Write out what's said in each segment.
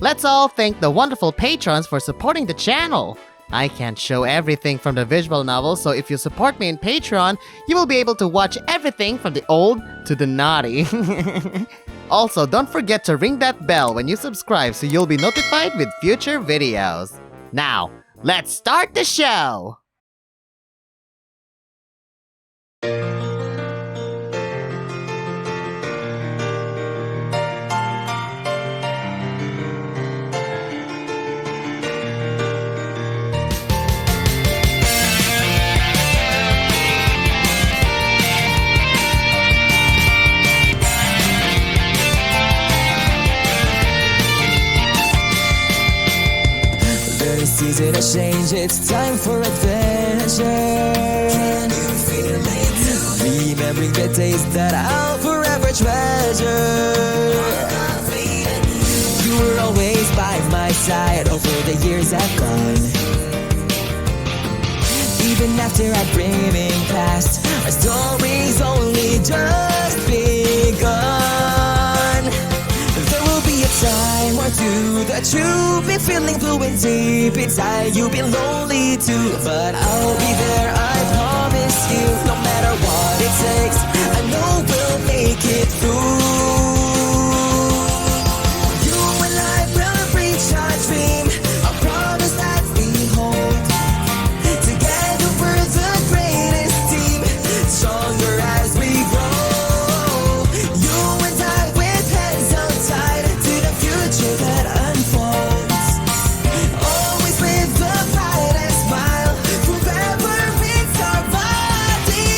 Let's all thank the wonderful patrons for supporting the channel. I can't show everything from the visual novel, so if you support me in Patreon, you will be able to watch everything from the old to the naughty. Also, don't forget to ring that bell when you subscribe so you'll be notified with future videos. Now, let's start the show! The season has changed, it's time for adventure. Can you feel it too? Remembering the days that I'll forever treasure. You were always by my side over the years I've gone. Even after our brimming past, our story's only just begun. There will be a time or two that you've been feeling blue and deep inside. You've been lonely too, but I'll be there, I promise you. No matter what it takes, I know we'll make it through. You and I will reach our dream, a promise that we hold. Together we're the greatest team, stronger as we grow. You and I with hands held tight to the future that unfolds. Always with the pride and smile, forever it's our body.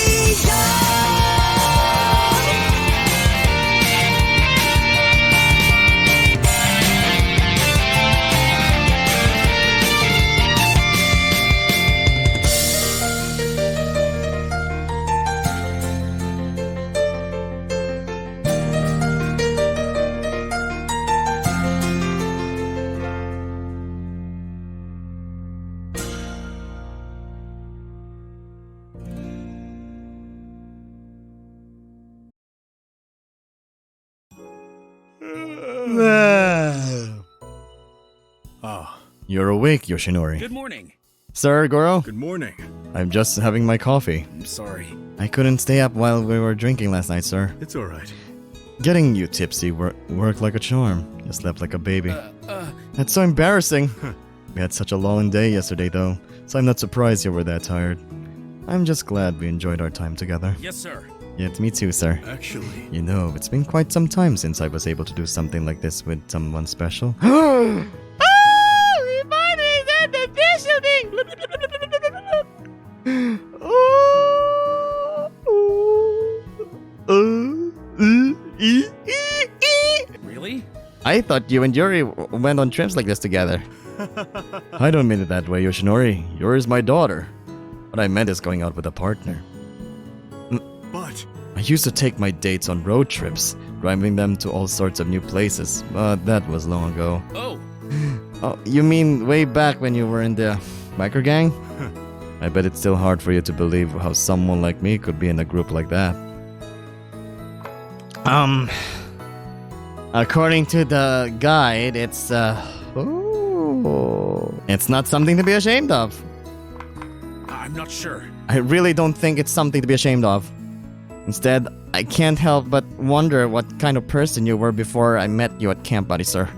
You're awake, Yoshinori. Good morning. Sir, Goro? Good morning. I'm just having my coffee. I'm sorry. I couldn't stay up while we were drinking last night, sir. It's alright. Getting you tipsy worked like a charm. You slept like a baby. That's so embarrassing. We had such a long day yesterday, though, so I'm not surprised you were that tired. I'm just glad we enjoyed our time together. Yes, sir. Yes, me too, sir. Actually, You know, it's been quite some time since I was able to do something like this with someone special. really? I thought you and Yuri went on trips like this together. I don't mean it that way, Yoshinori. Yuri's my daughter. What I meant is going out with a partner. But I used to take my dates on road trips, driving them to all sorts of new places, but that was long ago. oh, Oh, you mean way back when you were in the biker gang? I bet it's still hard for you to believe how someone like me could be in a group like that. According to the guide, it's not something to be ashamed of. I'm not sure. I really don't think it's something to be ashamed of. Instead, I can't help but wonder what kind of person you were before I met you at Camp Buddy, sir.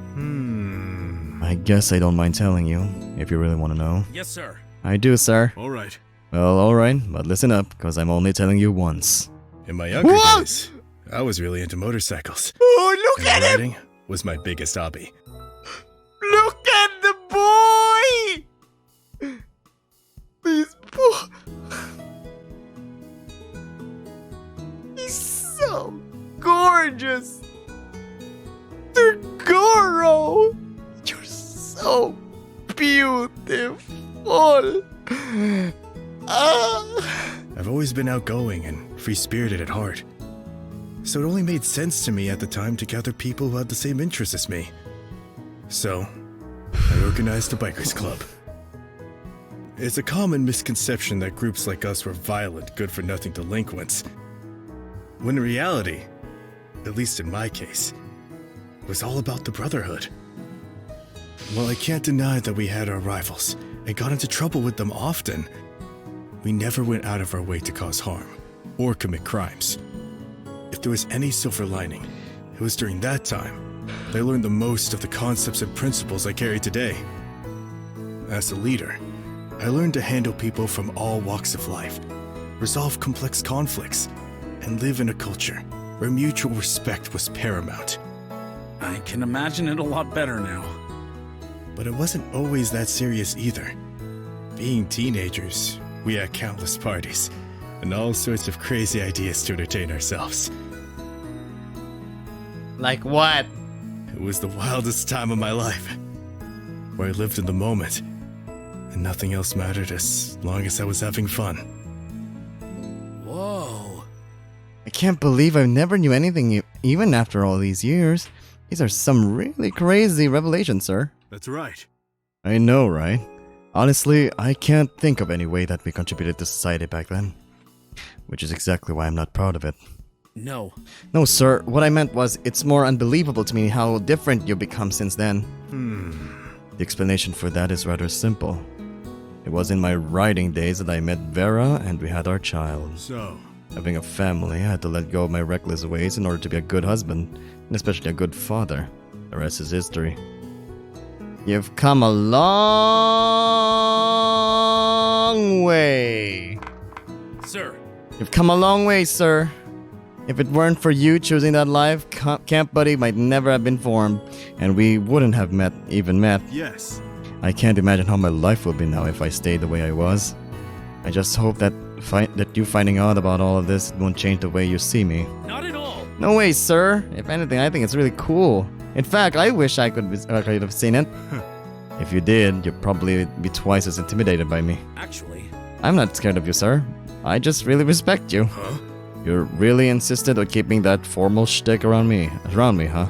I guess I don't mind telling you, if you really want to know. Yes, sir. I do, sir. Alright. Well, alright, but listen up, because I'm only telling you once. In my younger What? days, I was really into motorcycles. Oh, look And riding was my biggest hobby. Look at the boy! This boy... He's so gorgeous! The Goro! You're so beautiful! I've always been outgoing and free-spirited at heart. So it only made sense to me at the time to gather people who had the same interests as me. So, I organized a bikers club. It's a common misconception that groups like us were violent, good-for-nothing delinquents. When in reality, at least in my case, it was all about the brotherhood. While I can't deny that we had our rivals and got into trouble with them often, we never went out of our way to cause harm or commit crimes. If there was any silver lining, it was during that time that I learned the most of the concepts and principles I carry today. As a leader, I learned to handle people from all walks of life, resolve complex conflicts, and live in a culture where mutual respect was paramount. I can imagine it a lot better now. But it wasn't always that serious either. Being teenagers, we had countless parties and all sorts of crazy ideas to entertain ourselves. Like what? It was the wildest time of my life, where I lived in the moment, and nothing else mattered as long as I was having fun. Whoa. I can't believe I never knew anything even after all these years. These are some really crazy revelations, sir. That's right. I know, right? Honestly, I can't think of any way that we contributed to society back then. Which is exactly why I'm not proud of it. No. No, sir. What I meant was, it's more unbelievable to me how different you've become since then. The explanation for that is rather simple. It was in my writing days that I met Vera and we had our child. So, Having a family, I had to let go of my reckless ways in order to be a good husband, and especially a good father. The rest is history. You've come a long way. Sir. You've come a long way, sir. If it weren't for you choosing that life, Camp Buddy might never have been formed, and we wouldn't have even met. yes. I can't imagine how my life would be now if I stayed the way I was. I just hope that you finding out about all of this won't change the way you see me. Not at all. No way, sir. If anything, I think it's really cool. In fact, I wish I could have seen it. If you did, you'd probably be twice as intimidated by me. Actually. I'm not scared of you, sir. I just really respect you. Huh? You're really insistent on keeping that formal shtick around me, huh?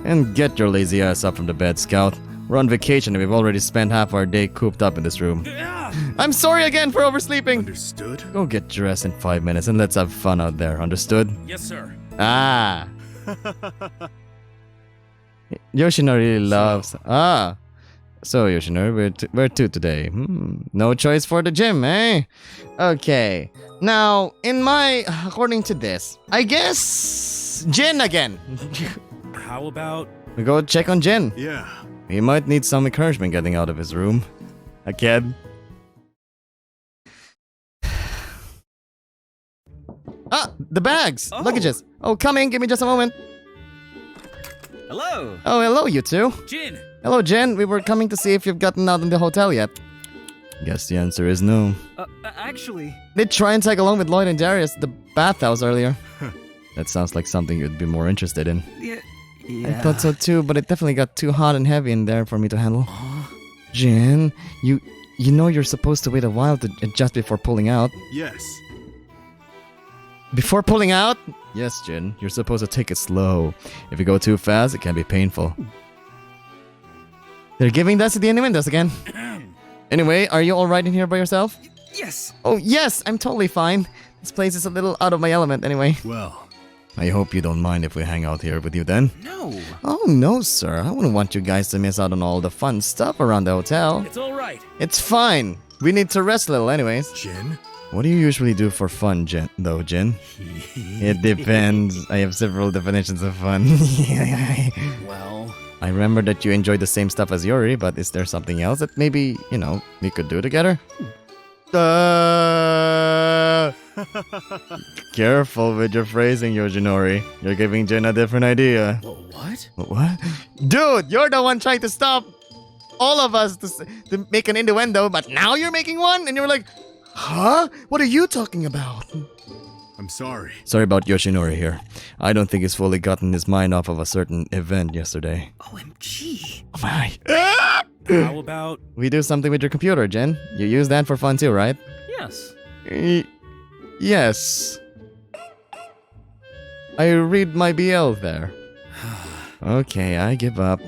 And get your lazy ass up from the bed, Scout. We're on vacation and we've already spent half our day cooped up in this room. I'm sorry again for oversleeping. Understood? Go get dressed in 5 minutes and let's have fun out there, understood? Yes, sir. Ah. Yoshinori really loves... Ah. So, Yoshinori, where to today? No choice for the gym, eh? Okay. Now, according to this, I guess... Jin again. How about... We go check on Jin. Yeah. He might need some encouragement getting out of his room. A kid. Ah, the bags! Oh. Luggages! Oh, come in, give me just a moment. Hello. Oh, hello, you two. Jin. Hello, Jen. We were coming to see if you've gotten out in the hotel yet. Guess the answer is no. Actually... Did try and tag along with Lloyd and Darius at the bathhouse earlier. That sounds like something you'd be more interested in. Yeah. I thought so too, but it definitely got too hot and heavy in there for me to handle. Jen, you know you're supposed to wait a while to adjust before pulling out. Yes. Before pulling out? Yes, Jin. You're supposed to take it slow. If you go too fast, it can be painful. They're giving that to the innuendos again. Anyway, are you alright in here by yourself? Yes. Oh, yes, I'm totally fine. This place is a little out of my element anyway. Well, I hope you don't mind if we hang out here with you then. No. Oh, no, sir. I wouldn't want you guys to miss out on all the fun stuff around the hotel. It's all right. It's fine. We need to rest a little anyways. Jin? What do you usually do for fun, Jin? It depends. I have several definitions of fun. Well... I remember that you enjoyed the same stuff as Yuri, but is there something else that maybe, we could do together? Careful with your phrasing, Yoshinori. You're giving Jin a different idea. What? What? Dude, you're the one trying to stop all of us to make an innuendo, but now you're making one? And you're like, huh? What are you talking about? I'm sorry. Sorry about Yoshinori here. I don't think he's fully gotten his mind off of a certain event yesterday. OMG. Oh my. How about... We do something with your computer, Jen. You use that for fun too, right? Yes. Yes. I read my BL there. Okay, I give up.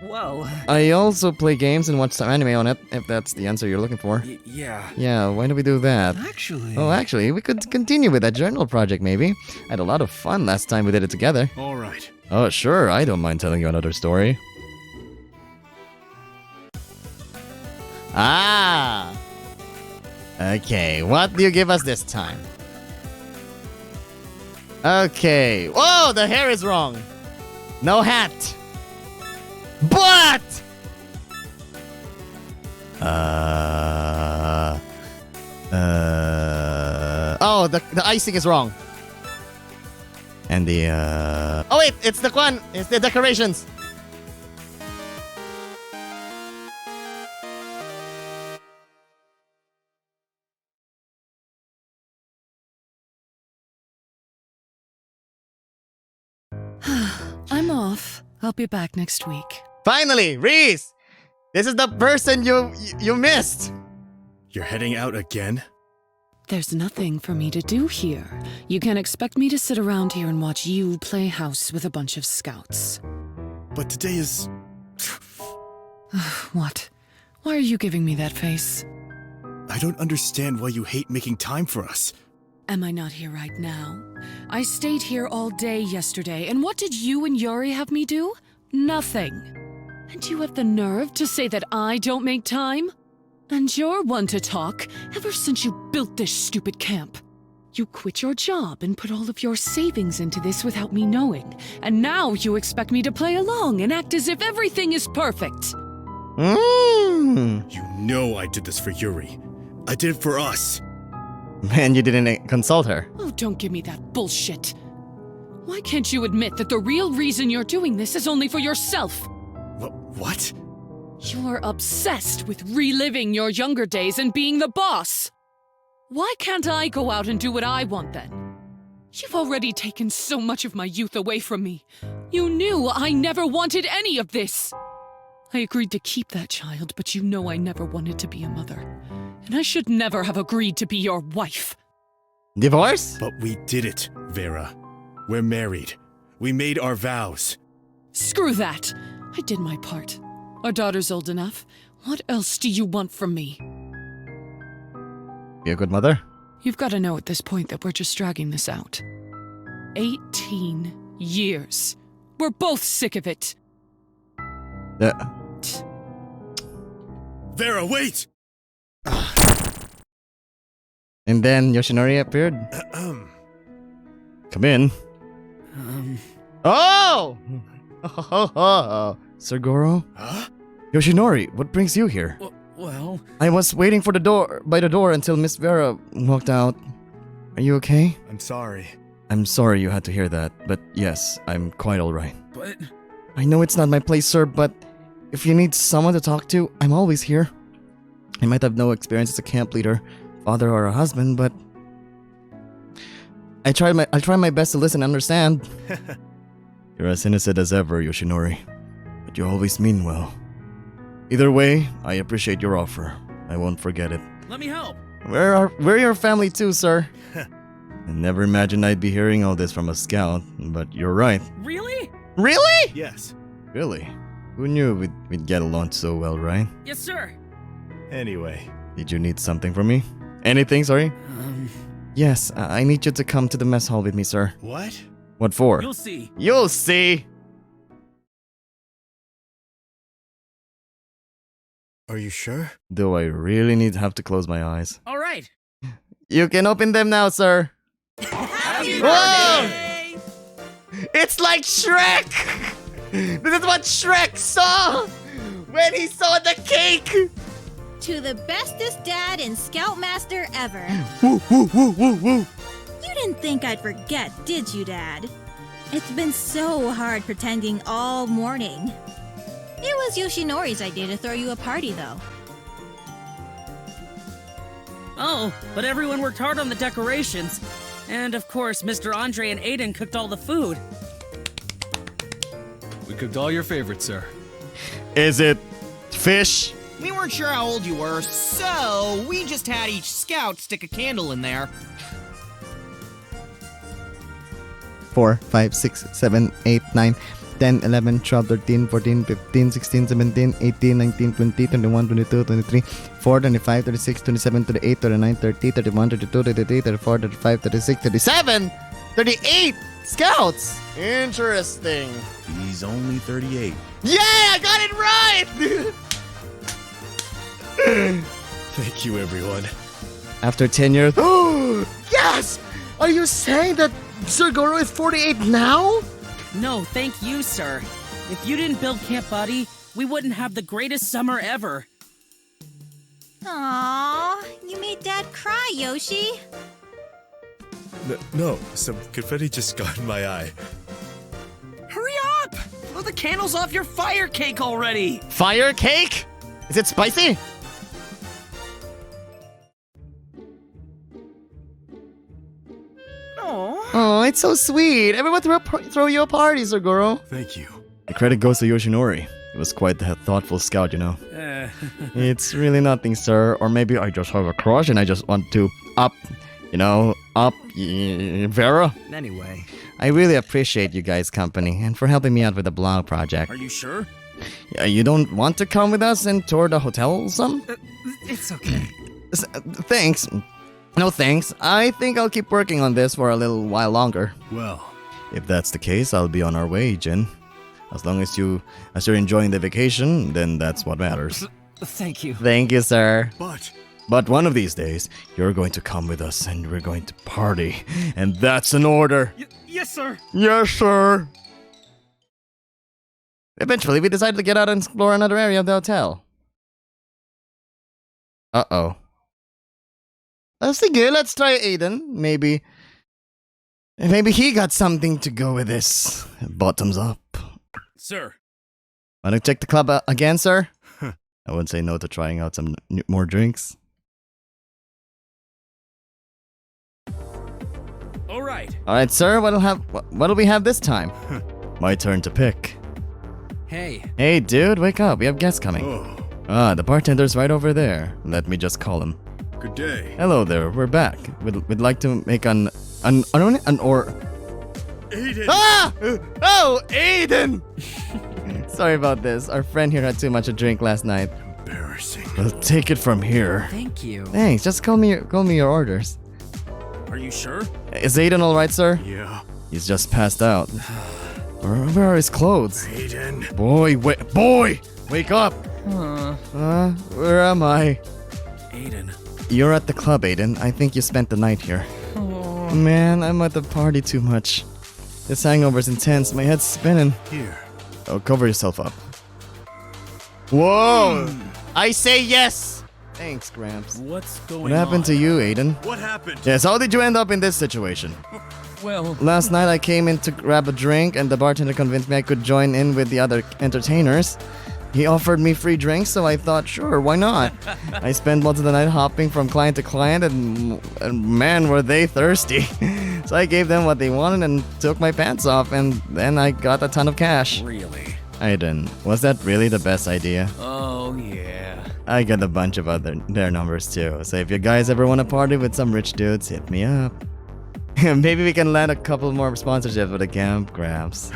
Well... I also play games and watch some anime on it, if that's the answer you're looking for. Yeah. Yeah, why do we do that? Actually... Oh, actually, we could continue with that journal project, maybe. I had a lot of fun last time we did it together. All right. Oh, sure, I don't mind telling you another story. Ah. Okay, what do you give us this time? Okay. Whoa, the hair is wrong. No hat. But oh, the icing is wrong. And the oh wait, it's the one. It's the decorations. I'm off. I'll be back next week. Finally, Reese. This is the person you missed. You're heading out again? There's nothing for me to do here. You can't expect me to sit around here and watch you play house with a bunch of scouts. But today is... What? Why are you giving me that face? I don't understand why you hate making time for us. Am I not here right now? I stayed here all day yesterday, and what did you and Yuri have me do? Nothing. And you have the nerve to say that I don't make time? And you're one to talk ever since you built this stupid camp. You quit your job and put all of your savings into this without me knowing, and now you expect me to play along and act as if everything is perfect. You know I did this for Yuri. I did it for us. Man, you didn't consult her. Oh, don't give me that bullshit. Why can't you admit that the real reason you're doing this is only for yourself? What? You're obsessed with reliving your younger days and being the boss. Why can't I go out and do what I want then? You've already taken so much of my youth away from me. You knew I never wanted any of this. I agreed to keep that child, but you know I never wanted to be a mother. And I should never have agreed to be your wife. Divorce? But we did it, Vera. We're married. We made our vows. Screw that. I did my part. Our daughter's old enough. What else do you want from me? Be a good mother? You've got to know at this point that we're just dragging this out. 18 years. We're both sick of it. Vera, wait! And then Yoshinori appeared. Come in. Oh! Sir Goro? Huh? Yoshinori, what brings you here? Well, I was waiting for by the door until Miss Vera walked out. Are you okay? I'm sorry. I'm sorry you had to hear that, but yes, I'm quite alright. but I know it's not my place, sir, but if you need someone to talk to, I'm always here. I might have no experience as a camp leader, father, or a husband, but I'll try my best to listen and understand. You're as innocent as ever, Yoshinori, but you always mean well. Either way, I appreciate your offer. I won't forget it. let me help. We're your family too, sir. I never imagined I'd be hearing all this from a scout, but you're right. Really? Really? Yes. Really? Who knew we'd get along so well, right? Yes, sir. Anyway. Did you need something from me? Anything, sorry? Yes, I need you to come to the mess hall with me, sir. What? What for? You'll see. You'll see. Are you sure? Do I really need to have to close my eyes? All right. You can open them now, sir. Happy Whoa! birthday! It's like Shrek! This is what Shrek saw when he saw the cake! To the bestest dad and Scoutmaster ever. Woo, woo, woo, woo, woo. You didn't think I'd forget, did you, Dad? It's been so hard pretending all morning. It was Yoshinori's idea to throw you a party, though. Oh, but everyone worked hard on the decorations. And of course, Mr. Andre and Aiden cooked all the food. We cooked all your favorites, sir. Is it fish? We weren't sure how old you were, so we just had each scout stick a candle in there. 4, 5, 6, 7, 8, 9, 10, 11, 12, 13, 14, 15, 16, 17, 18, 19, 20, 21, 22, 23, 4, 25, 36, 27, 28, 39, 30, 31, 32, 33, 34, 35, 36, 37, 38 scouts! Interesting. He's only 38. Yeah, I got it right! Thank you, everyone. After 10 years. Yes! Are you saying that Sir Goro is 48 now? No, thank you, sir. If you didn't build Camp Buddy, we wouldn't have the greatest summer ever. Aww, you made Dad cry, Yoshi. No, some confetti just got in my eye. Hurry up! Blow the candles off your fire cake already! Fire cake? Is it spicy? Aww. Oh, it's so sweet. Everyone throw you a party, Sir Goro. Thank you. The credit goes to Yoshinori. He was quite the thoughtful scout, you know. It's really nothing, sir. Or maybe I just have a crush and I just want to up Vera. Anyway. I really appreciate you guys' company and for helping me out with the blog project. Are you sure? You don't want to come with us and tour the hotel some? It's okay. Thanks. No thanks. I think I'll keep working on this for a little while longer. Well, If that's the case, I'll be on our way, Jin. As long as you're enjoying the vacation, then that's what matters. Thank you. Thank you, sir. but But one of these days, you're going to come with us and we're going to party. And that's an order. Yes, sir. Yes, sir. Eventually, we decided to get out and explore another area of the hotel. Uh-oh. Sige, let's try Aiden. Maybe he got something to go with this. Bottoms up. Sir. Want to check the club again, sir? I wouldn't say no to trying out some more drinks. All right. Alright, sir, what'll we have this time? My turn to pick. Hey. Hey, dude, wake up. We have guests coming. oh, The bartender's right over there. Let me just call him. good day. Hello there, we're back. We'd like to make an Aiden! Ah! Oh, Aiden! Sorry about this. Our friend here had too much to drink last night. Embarrassing. We'll take it from here. Thank you. Thanks, just call me your orders. Are you sure? Is Aiden alright, sir? Yeah. He's just passed out. Where are his clothes? Aiden. Boy, wake up! Where am I? Aiden. You're at the club, Aiden. I think you spent the night here. Man, I'm at the party too much. This hangover's intense. My head's spinning. Here. Oh, cover yourself up. Whoa! I say yes! Thanks, Gramps. What's going on? What happened to you, Aiden? What happened? Yes, how did you end up in this situation? Well, Last night I came in to grab a drink and the bartender convinced me I could join in with the other entertainers. He offered me free drinks, so I thought, sure, why not? I spent most of the night hopping from client to client, and man, were they thirsty. So I gave them what they wanted and took my pants off, and then I got a ton of cash. really? Aiden, was that really the best idea? Oh, yeah. I got a bunch of their numbers too, so if you guys ever want to party with some rich dudes, hit me up. Maybe we can land a couple more sponsorships for the camp, Gramps.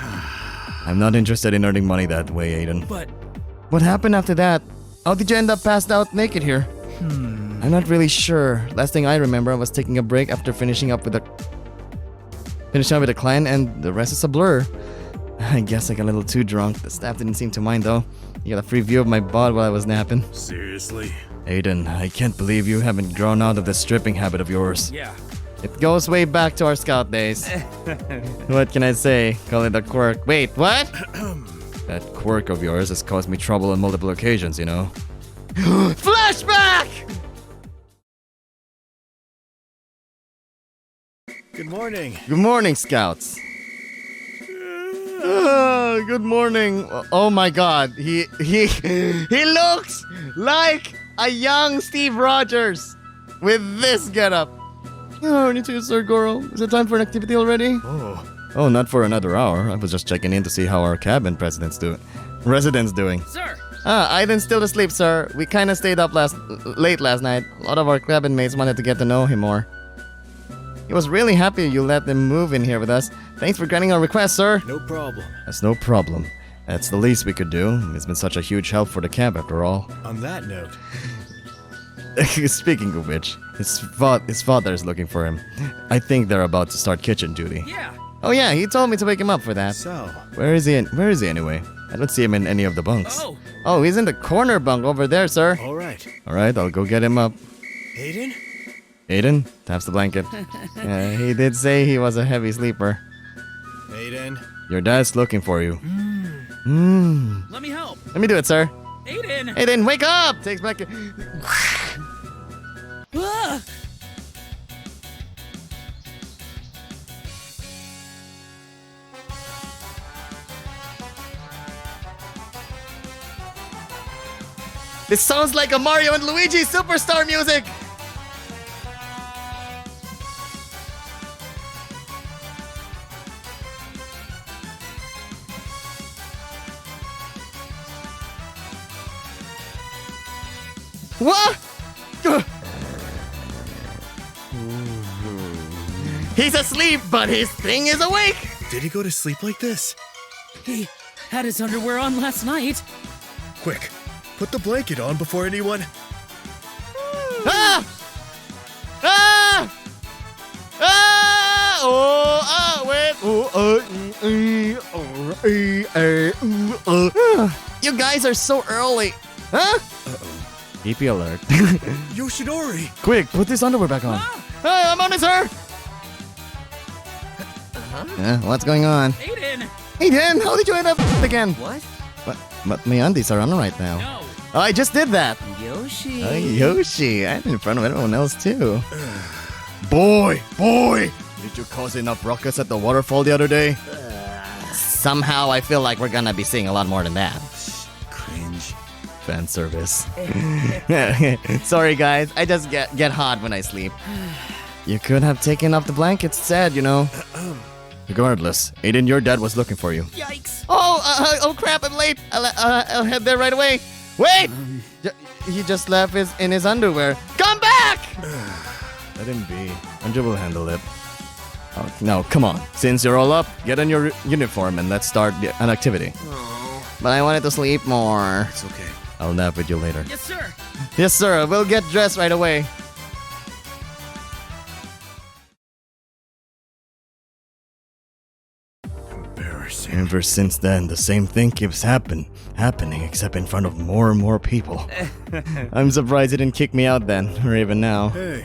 I'm not interested in earning money that way, Aiden. But What happened after that? How did you end up passed out naked here? I'm not really sure. Last thing I remember, I was taking a break after finishing up with a client, and the rest is a blur. I guess I got a little too drunk. The staff didn't seem to mind though. You got a free view of my bod while I was napping. Seriously? Aiden, I can't believe you haven't grown out of the stripping habit of yours. yeah. It goes way back to our scout days. What can I say? Call it a quirk. Wait, what? That quirk of yours has caused me trouble on multiple occasions, you know. Flashback! Good morning. Good morning, scouts. Good morning. Oh my god. He looks like a young Steve Rogers with this getup. Oh, you too, Sir Goro. Is it time for an activity already? Oh, not for another hour. I was just checking in to see how our cabin residents doing. Sir! Aiden's still asleep, sir. We kinda stayed up late last night. A lot of our cabin mates wanted to get to know him more. He was really happy you let them move in here with us. Thanks for granting our request, sir. No problem. That's no problem. That's the least we could do. It's been such a huge help for the camp after all. On that note, Speaking of which, his father is looking for him. I think they're about to start kitchen duty. Yeah. Oh yeah, he told me to wake him up for that. so, Where is he anyway? I don't see him in any of the bunks. Oh. Oh, he's in the corner bunk over there, sir. alright. Alright, I'll go get him up. Aiden? Aiden taps the blanket. He did say he was a heavy sleeper. Aiden? Your dad's looking for you. Let me help. Let me do it, sir. Aiden! Aiden, wake up! Takes blanket. Ah! This sounds like a Mario and Luigi superstar music! What? He's asleep, but his thing is awake! Did he go to sleep like this? He had his underwear on last night. Quick, put the blanket on before anyone... Ah! Ah! Ah! Oh, ah, wait. You guys are so early. Huh? Keep you alert. Yoshinori! Quick, put this underwear back on. Hey, I'm on it, sir. What's going on? Aiden! Aiden, how did you end up again? What? But my undies are on right now. No. Oh, I just did that. Yoshi. Yoshi, I'm in front of everyone else too. Boy, did you cause enough ruckus at the waterfall the other day? Somehow I feel like we're gonna be seeing a lot more than that. Cringe. Fan service. Sorry guys, I just get hot when I sleep. You could have taken off the blankets instead, you know. Regardless, Aiden, your dad was looking for you. Yikes! Oh crap, I'm late. I'll head there right away. Wait! He just left in his underwear. Come back! Let him be. Andrew will handle it. Oh, no, come on. Since you're all up, get on your uniform and let's start an activity. But I wanted to sleep more. It's okay. I'll nap with you later. Yes, sir! Yes, sir. We'll get dressed right away. Embarrassing. Ever since then, the same thing keeps happening, except in front of more and more people. I'm surprised he didn't kick me out then, or even now. Hey,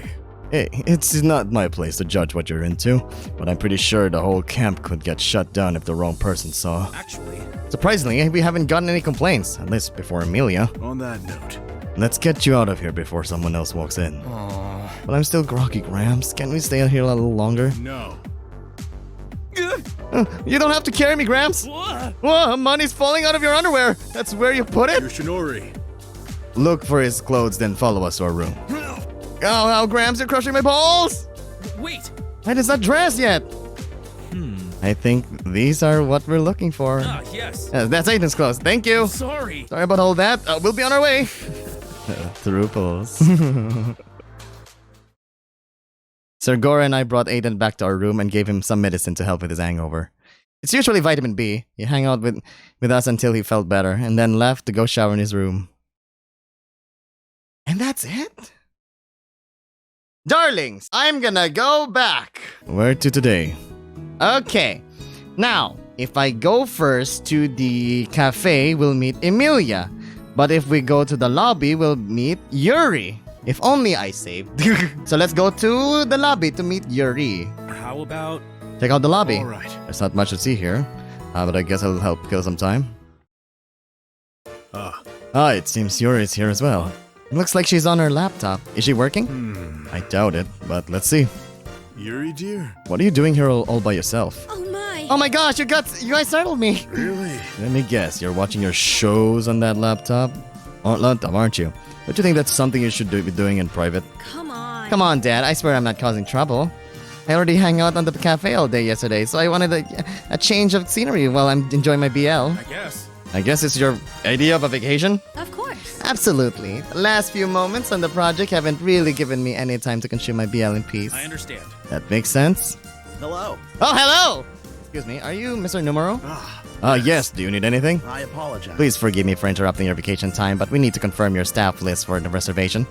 Hey, it's not my place to judge what you're into, but I'm pretty sure the whole camp could get shut down if the wrong person saw. Actually, Surprisingly, we haven't gotten any complaints, at least before Emilia. on that note, Let's get you out of here before someone else walks in. Aww. But I'm still groggy, Gramps. Can we stay out here a little longer? no. You don't have to carry me, Gramps. Whoa, money's falling out of your underwear. That's where you put it? Yoshinori. Look for his clothes, then follow us to our room. Oh, Gramps, you're crushing my balls! Wait! And it's not dressed yet. I think these are what we're looking for. Ah, yes. That's Aiden's clothes. Thank you. Sorry. Sorry about all that. We'll be on our way. Thruples. Sir Goro and I brought Aiden back to our room and gave him some medicine to help with his hangover. It's usually vitamin B. He hung out with us until he felt better, and then left to go shower in his room. And that's it? Darlings, I'm gonna go back. Where to today? Okay. Now, if I go first to the cafe, we'll meet Emilia. But if we go to the lobby, we'll meet Yuri. If only I saved. So let's go to the lobby to meet Yuri. How about... Check out the lobby. All right. There's not much to see here. But I guess I'll help kill some time. It seems Yuri's here as well. It looks like she's on her laptop. Is she working? I doubt it, but let's see. Yuri, dear. What are you doing here all by yourself? Oh my! Oh my gosh, you guys startled me. Really? Let me guess, you're watching your shows on that laptop? Aren't you? Don't you think that's something you should be doing in private? Come on! Come on, Dad, I swear I'm not causing trouble. I already hung out on the cafe all day yesterday, so I wanted a change of scenery while I'm enjoying my BL. I guess. I guess it's your idea of a vacation? Of course. Absolutely. The last few moments on the project haven't really given me any time to consume my BL in peace. I understand. That makes sense. Hello. Oh, hello! Excuse me, are you Mr. Numero? Yes. Do you need anything? I apologize. Please forgive me for interrupting your vacation time, but we need to confirm your staff list for the reservation.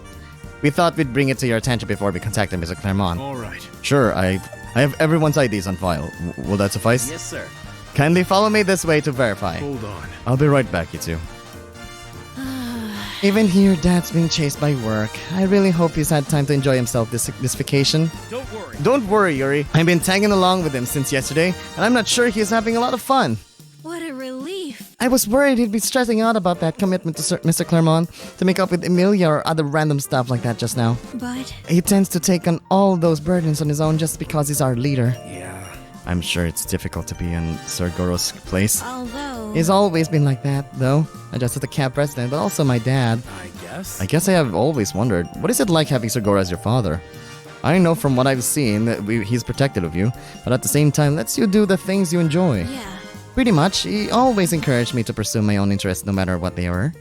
We thought we'd bring it to your attention before we contacted Mr. Clermont. All right. Sure, I have everyone's IDs on file. Will that suffice? Yes, sir. Kindly follow me this way to verify. Hold on. I'll be right back, you two. Even here, Dad's being chased by work. I really hope he's had time to enjoy himself this vacation. Don't worry. Don't worry, Yuri. I've been tagging along with him since yesterday, and I'm not sure he's having a lot of fun. What a relief. I was worried he'd be stressing out about that commitment to Mr. Clermont to make up with Emilia or other random stuff like that just now. But He tends to take on all those burdens on his own just because he's our leader. Yeah. I'm sure it's difficult to be in Sir Goro's place. although... He's always been like that, though. Not just as the camp president, but also my dad. I guess. I have always wondered, what is it like having Sir Goro as your father? I know from what I've seen that he's protective of you, but at the same time lets you do the things you enjoy. Yeah. Pretty much, he always encouraged me to pursue my own interests no matter what they were.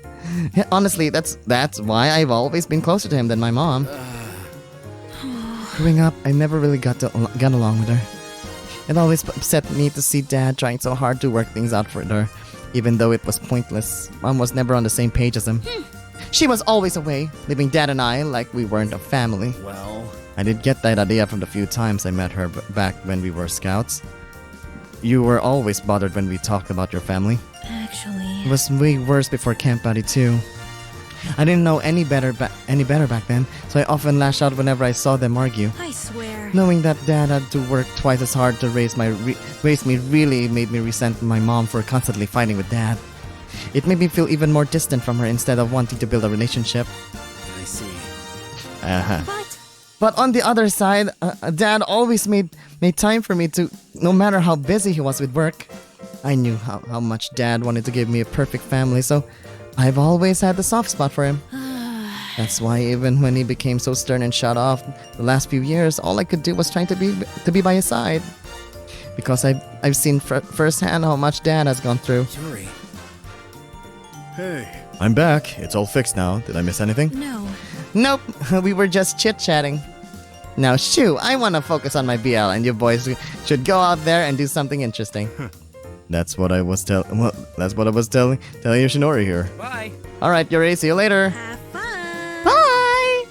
Honestly, that's why I've always been closer to him than my mom. Growing up, I never really got along with her. It always upset me to see Dad trying so hard to work things out for her, even though it was pointless. Mom was never on the same page as him. She was always away, leaving Dad and I like we weren't a family. Well, I did get that idea from the few times I met her back when we were scouts. You were always bothered when we talked about your family. Actually... It was way worse before Camp Buddy too. I didn't know any better back then, so I often lashed out whenever I saw them argue. I swear. Knowing that Dad had to work twice as hard to raise me really made me resent my mom for constantly fighting with Dad. It made me feel even more distant from her instead of wanting to build a relationship. I see. But on the other side, Dad always made time for me to, no matter how busy he was with work. I knew how much Dad wanted to give me a perfect family, so I've always had the soft spot for him. That's why even when he became so stern and shut off the last few years, all I could do was trying to be by his side. Because I've seen firsthand how much Dad has gone through. Yuri. Hey. I'm back. It's all fixed now. Did I miss anything? No. Nope. We were just chit-chatting. Now, shoo, I want to focus on my BL, and you boys should go out there and do something interesting. That's what I was telling Yoshinori here. Bye. All right, Yuri, see you later. Have fun. Bye.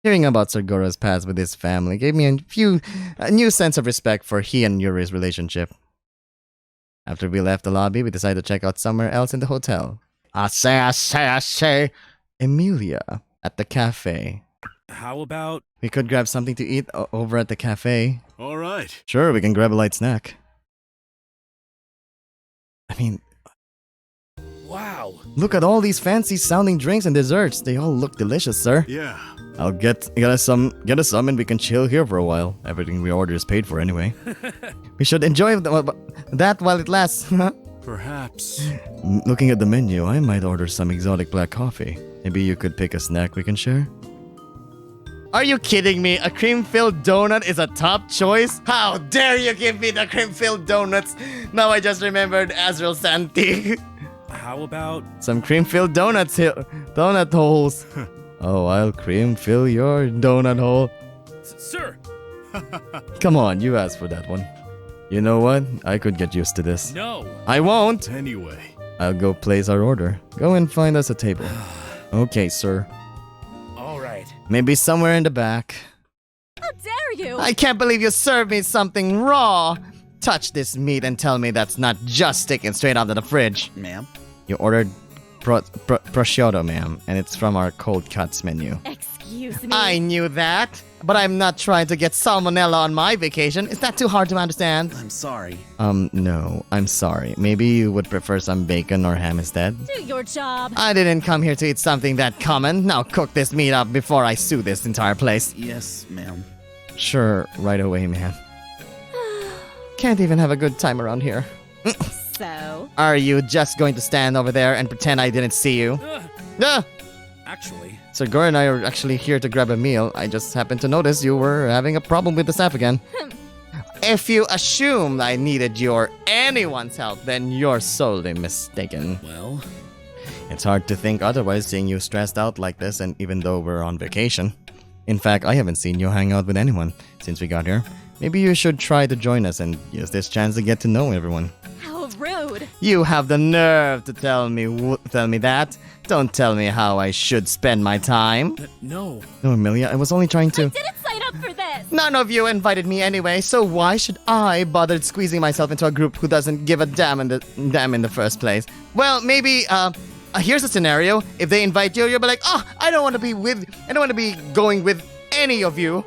Hearing about Sir Goro's past with his family gave me a new sense of respect for he and Yuri's relationship. After we left the lobby, we decided to check out somewhere else in the hotel. I say. Emilia at the cafe. How about... We could grab something to eat over at the cafe. All right. Sure, we can grab a light snack. I mean, Wow. look at all these fancy sounding drinks and desserts. They all look delicious, sir. Yeah. I'll get us some and we can chill here for a while. Everything we order is paid for anyway. We should enjoy that while it lasts. Perhaps. Looking at the menu, I might order some exotic black coffee. Maybe you could pick a snack we can share? Are you kidding me? A cream-filled donut is a top choice? How dare you give me the cream-filled donuts? Now I just remembered Azrael Santi. How about... Some cream-filled donut holes. Oh, I'll cream-fill your donut hole. Sir! Come on, you asked for that one. You know what? I could get used to this. No. I won't. Anyway. I'll go place our order. Go and find us a table. Okay, sir. All right. Maybe somewhere in the back. How dare you! I can't believe you served me something raw. Touch this meat and tell me that's not just taken straight out of the fridge. Ma'am? You ordered prosciutto, ma'am, and it's from our cold cuts menu. Excuse me. I knew that, but I'm not trying to get salmonella on my vacation. Is that too hard to understand? I'm sorry. No, I'm sorry. Maybe you would prefer some bacon or ham instead? Do your job. I didn't come here to eat something that common. Now cook this meat up before I sue this entire place. Yes, ma'am. Sure, right away, ma'am. Can't even have a good time around here. So? Are you just going to stand over there and pretend I didn't see you? Actually... Sir Goro and I are actually here to grab a meal. I just happened to notice you were having a problem with the staff again. If you assumed I needed your anyone's help, then you're sorely mistaken. Well... It's hard to think otherwise seeing you stressed out like this, and even though we're on vacation. In fact, I haven't seen you hang out with anyone since we got here. Maybe you should try to join us and use this chance to get to know everyone. How rude. You have the nerve to tell me that. Don't tell me how I should spend my time. No. No, Emilia, I was only trying to... Didn't sign up for this. None of you invited me anyway, so why should I bother squeezing myself into a group who doesn't give a damn in the first place? Well, maybe Here's a scenario. If they invite you, you'll be like, oh, I don't want to be going with any of you.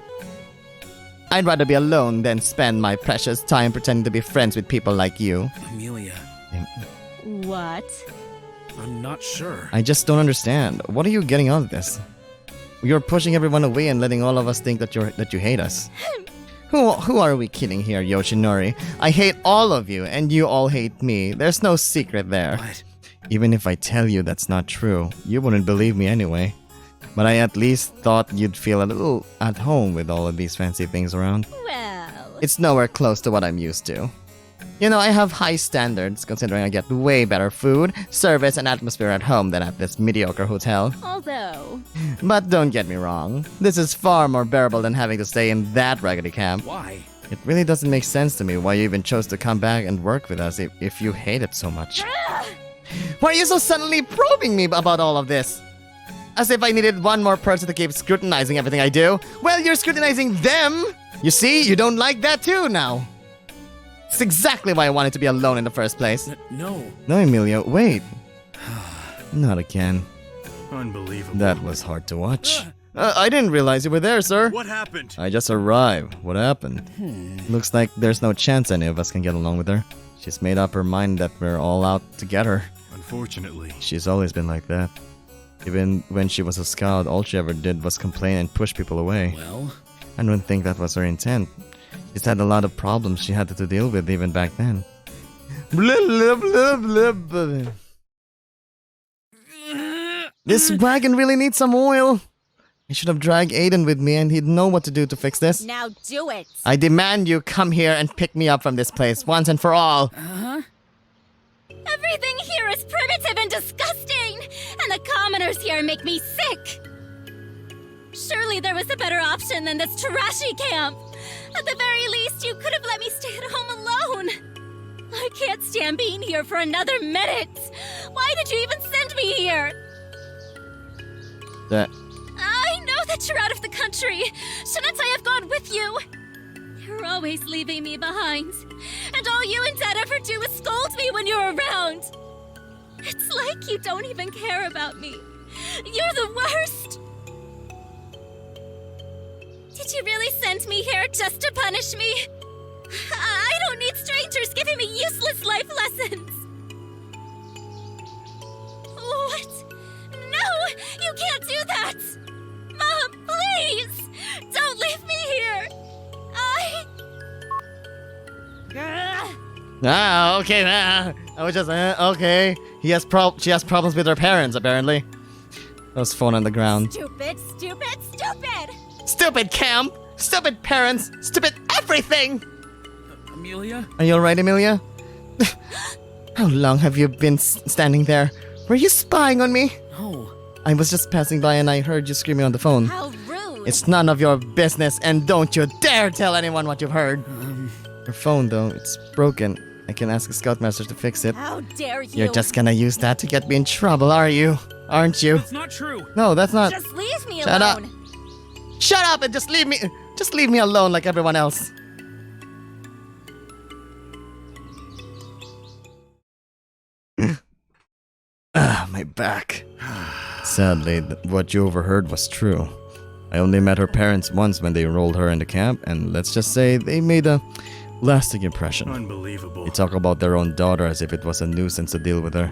I'd rather be alone than spend my precious time pretending to be friends with people like you. Amelia, What? I'm not sure. I just don't understand. What are you getting out of this? You're pushing everyone away and letting all of us think that you hate us. Who are we kidding here, Yoshinori? I hate all of you, and you all hate me. There's no secret there. What? Even if I tell you that's not true, you wouldn't believe me anyway. But I at least thought you'd feel a little at home with all of these fancy things around. Well, It's nowhere close to what I'm used to. You know, I have high standards considering I get way better food, service, and atmosphere at home than at this mediocre hotel. although, But don't get me wrong, this is far more bearable than having to stay in that raggedy camp. Why? It really doesn't make sense to me why you even chose to come back and work with us if you hate it so much. Why are you so suddenly probing me about all of this? As if I needed one more person to keep scrutinizing everything I do. Well, you're scrutinizing them! You see, you don't like that too now. It's exactly why I wanted to be alone in the first place. No. No, Emilia, wait. Not again. Unbelievable. That was hard to watch. I didn't realize you were there, sir. What happened? I just arrived. What happened? Looks like there's no chance any of us can get along with her. She's made up her mind that we're all out to get her. Unfortunately. She's always been like that. Even when she was a scout, all she ever did was complain and push people away. Well, I don't think that was her intent. She's had a lot of problems she had to deal with even back then. Blah, blah, blah, blah, blah. This wagon really needs some oil. I should have dragged Aiden with me and he'd know what to do to fix this. now do it. I demand you come here and pick me up from this place once and for all. Everything here is primitive and disgusting, and the commoners here make me sick. Surely there was a better option than this trashy camp. At the very least, you could have let me stay at home alone. I can't stand being here for another minute. Why did you even send me here? I know that you're out of the country. Shouldn't I have gone with you? You're always leaving me behind. And all you and Dad ever do is scold me when you're around. It's like you don't even care about me. You're the worst. Did you really send me here just to punish me? I don't need strangers giving me useless life lessons. What? No, you can't do that. Mom, please, don't leave me here. Okay. I was just okay. She has problems with her parents apparently. Those phone on the ground. Stupid, stupid, stupid. Stupid camp. Stupid parents. Stupid everything. Amelia? Are you alright, Emilia? How long have you been standing there? Were you spying on me? No. I was just passing by and I heard you screaming on the phone. How rude. It's none of your business and don't you dare tell anyone what you've heard. Your phone though, it's broken. I can ask the Scoutmaster to fix it. How dare you? You're just gonna use that to get me in trouble, are you? Aren't you? It's not true. No, that's not. Just leave me Shut up. alone. Shut up and just leave me alone like everyone else. My back. Sadly, what you overheard was true. I only met her parents once when they enrolled her in the camp, and let's just say they made a lasting impression. Unbelievable. They talk about their own daughter as if it was a nuisance to deal with her.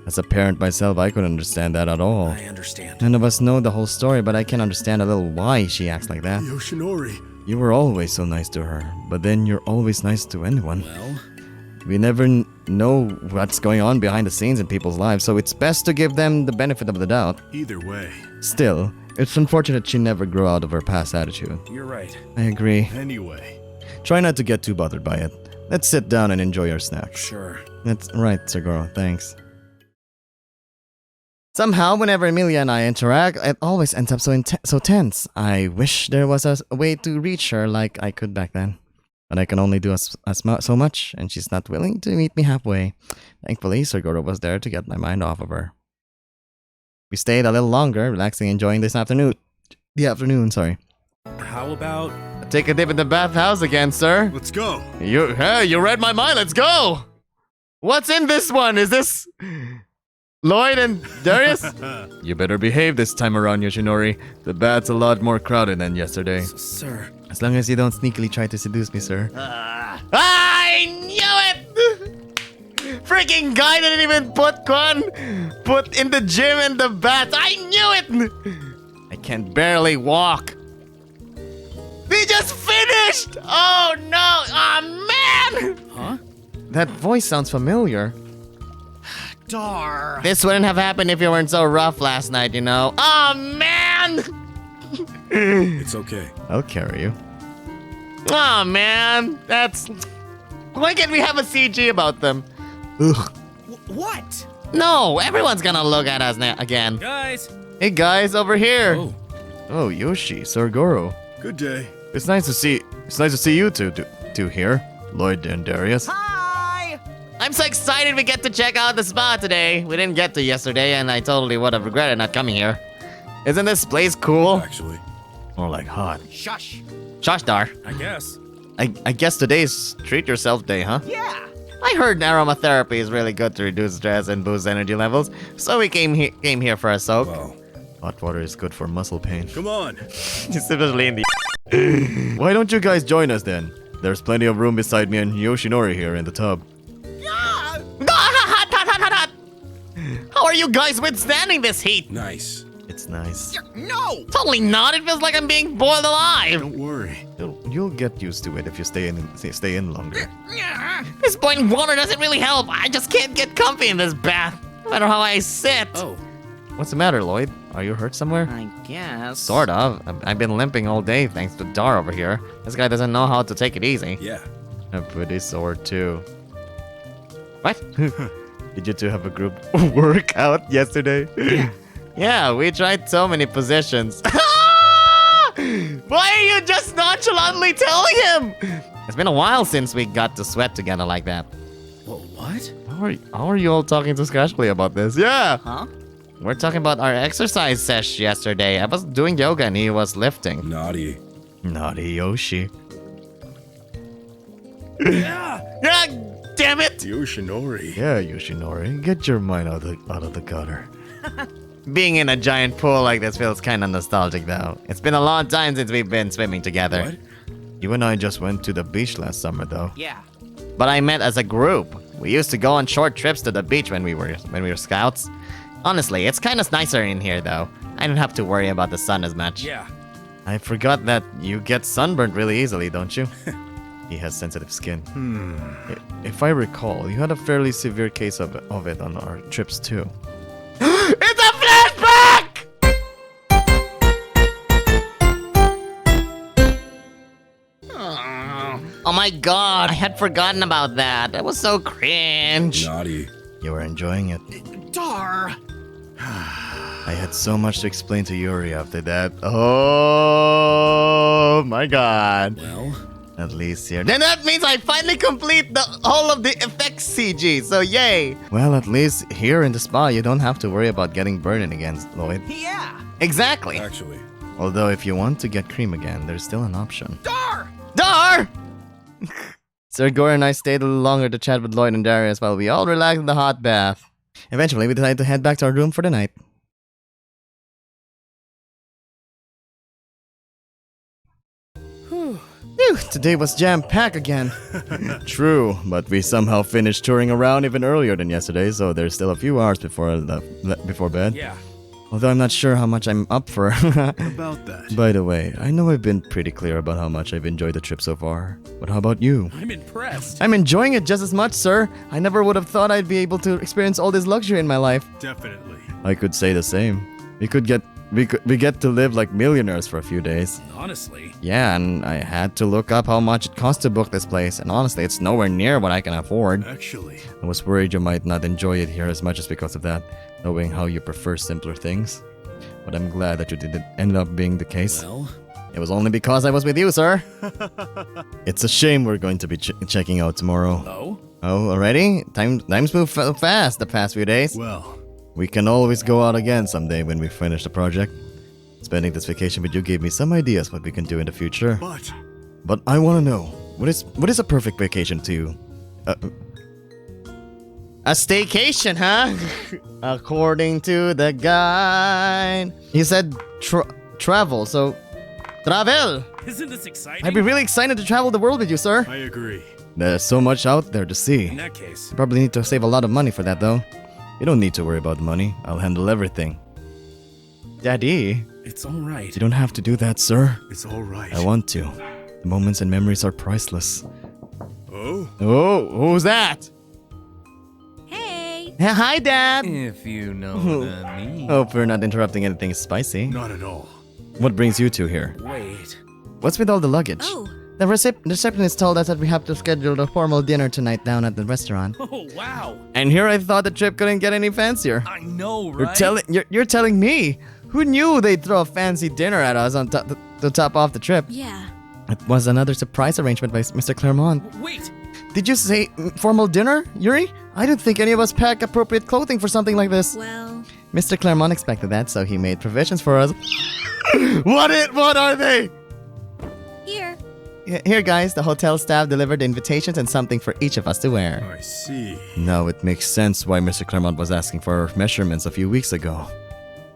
As a parent myself, I couldn't understand that at all. I understand. None of us know the whole story, but I can understand a little why she acts like that. Yoshinori. You were always so nice to her, but then you're always nice to anyone. Well, We never know what's going on behind the scenes in people's lives, so it's best to give them the benefit of the doubt. Either way. Still, it's unfortunate she never grew out of her past attitude. you're right. I agree. Anyway. Try not to get too bothered by it. Let's sit down and enjoy our snacks. Sure. That's right, Sir Goro, thanks. Somehow, whenever Emilia and I interact, it always ends up so tense. I wish there was a way to reach her like I could back then. But I can only do so much, and she's not willing to meet me halfway. Thankfully, Sir Goro was there to get my mind off of her. We stayed a little longer, relaxing and enjoying this afternoon. How about... Take a dip in the bathhouse again, sir. Let's go. You read my mind, let's go! What's in this one? Is this... Lloyd and Darius? You better behave this time around, Yoshinori. The bath's a lot more crowded than yesterday. Sir. As long as you don't sneakily try to seduce me, sir. I knew it! Freaking guy didn't even put in the gym and the bath. I knew it! I can barely walk. We just finished! Oh no! Oh man! Huh? That voice sounds familiar. Dar. This wouldn't have happened if you weren't so rough last night, you know. Oh man! It's okay. I'll carry you. Oh man, that's... Why can't we have a CG about them? Ugh. What? No, everyone's gonna look at us now again. Guys. Hey guys, over here. Oh. Oh, Yoshi, Sir Goro. Good day. It's nice to see you two here, Lloyd and Darius. Hi. I'm so excited we get to check out the spa today. We didn't get to yesterday, and I totally would have regretted not coming here. Isn't this place cool? Actually, More like hot. Shush. Shashdar. I guess. I guess today's treat yourself day, huh? Yeah. I heard aromatherapy is really good to reduce stress and boost energy levels, so we came here for a soak. wow. Hot water is good for muscle pain. Come on. Especially in the... Why don't you guys join us then? There's plenty of room beside me and Yoshinori here in the tub. How are you guys withstanding this heat? Nice. It's nice. No. Totally not. It feels like I'm being boiled alive. Don't worry. You'll get used to it if you stay in longer. This boiling water doesn't really help. I just can't get comfy in this bath, no matter how I sit. Oh. What's the matter, Lloyd? Are you hurt somewhere? I guess. Sort of. I've been limping all day thanks to Dar over here. This guy doesn't know how to take it easy. Yeah. I'm pretty sore too. What? Did you two have a group workout yesterday? Yeah, we tried so many positions. Why are you just nonchalantly telling him? It's been a while since we got to sweat together like that. Whoa, what? How are you all talking so casually about this? Yeah. Huh? We're talking about our exercise sesh yesterday. I was doing yoga and he was lifting. Naughty. Naughty Yoshi. Ah, damn it! Yoshinori. Yeah, Yoshinori, get your mind out of the gutter. Being in a giant pool like this feels kind of nostalgic though. It's been a long time since we've been swimming together. What? You and I just went to the beach last summer, though. Yeah. But I meant as a group. We used to go on short trips to the beach when we were scouts. Honestly, it's kind of nicer in here though. I don't have to worry about the sun as much. Yeah. I forgot that you get sunburned really easily, don't you? He has sensitive skin. If I recall, you had a fairly severe case of it on our trips too. It's a flashback! Oh my god, I had forgotten about that. That was so cringe. Naughty. You were enjoying it. Dar. I had so much to explain to Yuri after that. Oh my god. Well. At least here. Then that means I finally complete the whole of the effects CG, so yay! Well, at least here in the spa, you don't have to worry about getting burned again, Lloyd. Yeah. Exactly. Actually. Although if you want to get cream again, there's still an option. Dar. Dar! Sir Goro and I stayed a little longer to chat with Lloyd and Darius while we all relaxed in the hot bath. Eventually, we decided to head back to our room for the night. Phew, today was jam-packed again. True, but we somehow finished touring around even earlier than yesterday, so there's still a few hours before bed. Yeah. Although I'm not sure how much I'm up for. About that. By the way, I know I've been pretty clear about how much I've enjoyed the trip so far. But how about you? I'm impressed. I'm enjoying it just as much, sir. I never would have thought I'd be able to experience all this luxury in my life. Definitely. I could say the same. We get to live like millionaires for a few days. Honestly. Yeah, and I had to look up how much it costs to book this place, and honestly, it's nowhere near what I can afford. Actually. I was worried you might not enjoy it here as much as because of that, knowing how you prefer simpler things. But I'm glad that you didn't end up being the case. Well. It was only because I was with you, sir. It's a shame we're going to be checking out tomorrow. Oh? Oh, already? Time's moved fast the past few days. Well. We can always go out again someday when we finish the project. Spending this vacation with you gave me some ideas what we can do in the future. But I want to know, what is a perfect vacation to you? A staycation, huh? According to the guide. He said travel, so travel. Isn't this exciting? I'd be really excited to travel the world with you, sir. I agree. There's so much out there to see. In that case, You probably need to save a lot of money for that, though. You don't need to worry about money. I'll handle everything. Daddy. it's all right. You don't have to do that, sir. It's all right. I want to. The moments and memories are priceless. Oh? Oh, who's that? Hey! Hi, Dad. If you know what I mean. Hope we're not interrupting anything spicy. Not at all. What brings you two here? Wait. What's with all the luggage? Oh, The receptionist told us that we have to schedule a formal dinner tonight down at the restaurant. Oh, wow. And here I thought the trip couldn't get any fancier. I know, right? You're telling me. Who knew they'd throw a fancy dinner at us on to top off the trip? yeah. It was another surprise arrangement by Mr. Clermont. Wait. Did you say formal dinner, Yuri? I didn't think any of us pack appropriate clothing for something like this. Well, Mr. Clermont expected that, so he made provisions for us. What are they? here. Here, guys, the hotel staff delivered the invitations and something for each of us to wear. I see. Now it makes sense why Mr. Clermont was asking for our measurements a few weeks ago.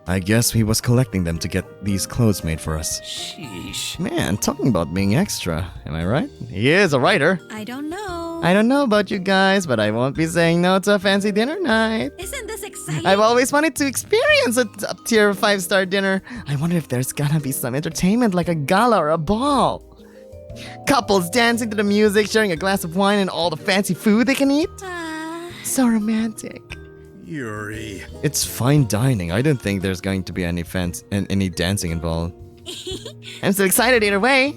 I guess he was collecting them to get these clothes made for us. Sheesh. Man, talking about being extra, am I right? He is a writer. I don't know. I don't know about you guys, but I won't be saying no to a fancy dinner night. Isn't this exciting? I've always wanted to experience a top-tier 5-star dinner. I wonder if there's gonna be some entertainment like a gala or a ball. Couples dancing to the music, sharing a glass of wine and all the fancy food they can eat. So romantic. Yuri. It's fine dining. I don't think there's going to be any any dancing involved. I'm so excited either way.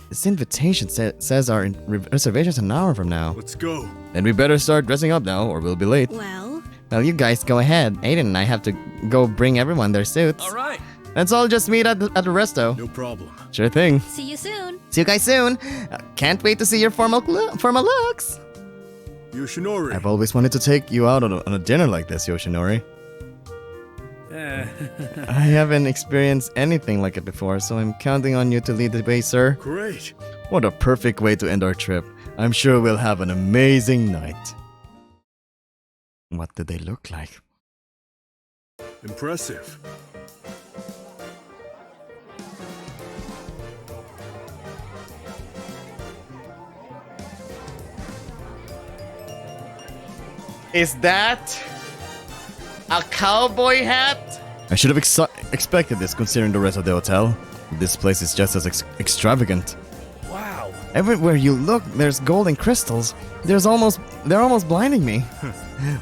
This invitation says our reservation's an hour from now. Let's go. Then we better start dressing up now or we'll be late. Well, Well, you guys go ahead. Aiden and I have to go bring everyone their suits. All right. Let's all just meet at the resto. No problem. Sure thing. see you soon. See you guys soon. Can't wait to see your formal looks. Yoshinori. I've always wanted to take you out on a dinner like this, Yoshinori. I haven't experienced anything like it before, so I'm counting on you to lead the way, sir. Great. What a perfect way to end our trip. I'm sure we'll have an amazing night. What did they look like? Impressive. Is that a cowboy hat? I should have expected this considering the rest of the hotel. This place is just as extravagant. Wow. Everywhere you look, there's gold and crystals. They're almost blinding me.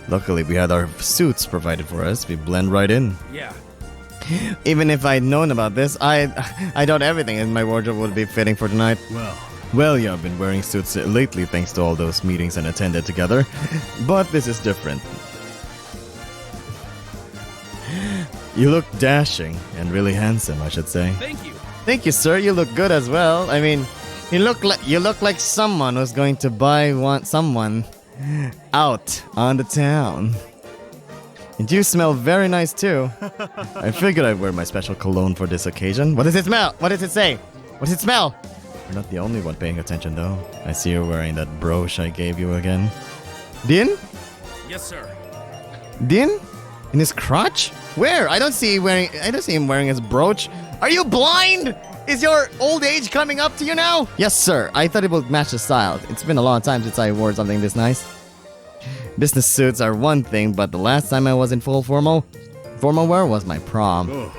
Luckily, we had our suits provided for us. We blend right in. Yeah. Even if I'd known about this, I thought everything in my wardrobe would be fitting for tonight. Well, yeah, I've been wearing suits lately thanks to all those meetings and attended together. But this is different. You look dashing and really handsome, I should say. Thank you. Thank you, sir. You look good as well. I mean, you look like someone who's going to someone out on the town. And you smell very nice too. I figured I'd wear my special cologne for this occasion. What does it smell? What does it say? What does it smell? You're not the only one paying attention, though. I see you're wearing that brooch I gave you again. Din? Yes, sir. Din? In his crotch? Where? I don't see him wearing his brooch. Are you blind? Is your old age coming up to you now? Yes, sir. I thought it would match the style. It's been a long time since I wore something this nice. Business suits are one thing, but the last time I was in full formal wear was my prom. Oh,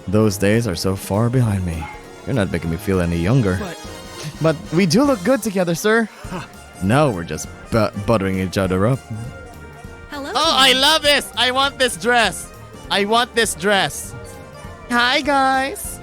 Those days are so far behind me. You're not making me feel any younger. But we do look good together, sir. Now we're just buttering each other up. Hello. Oh, I love this. I want this dress. I want this dress. Hi, guys.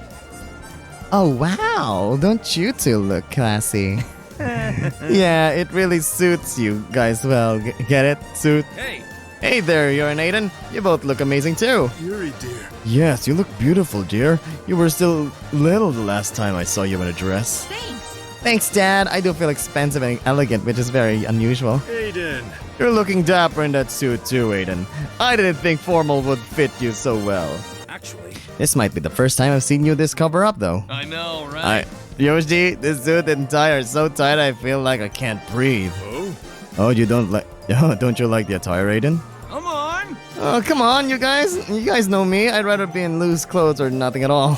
Oh, wow. Don't you two look classy? Yeah, it really suits you guys well. Get it? Suit? Hey. Hey there, you're an Aiden. You both look amazing too. Yuri, dear. Yes, you look beautiful, dear. You were still little the last time I saw you in a dress. Thanks. Thanks, Dad. I do feel expensive and elegant, which is very unusual. Aiden. You're looking dapper in that suit too, Aiden. I didn't think formal would fit you so well. Actually. This might be the first time I've seen you this cover up, though. I know, right? Yoshi, this suit and tie are so tight I feel like I can't breathe. Oh? Oh, you don't like... Oh, don't you like the attire, Aiden? Come on. Oh, come on, you guys. You guys know me. I'd rather be in loose clothes or nothing at all.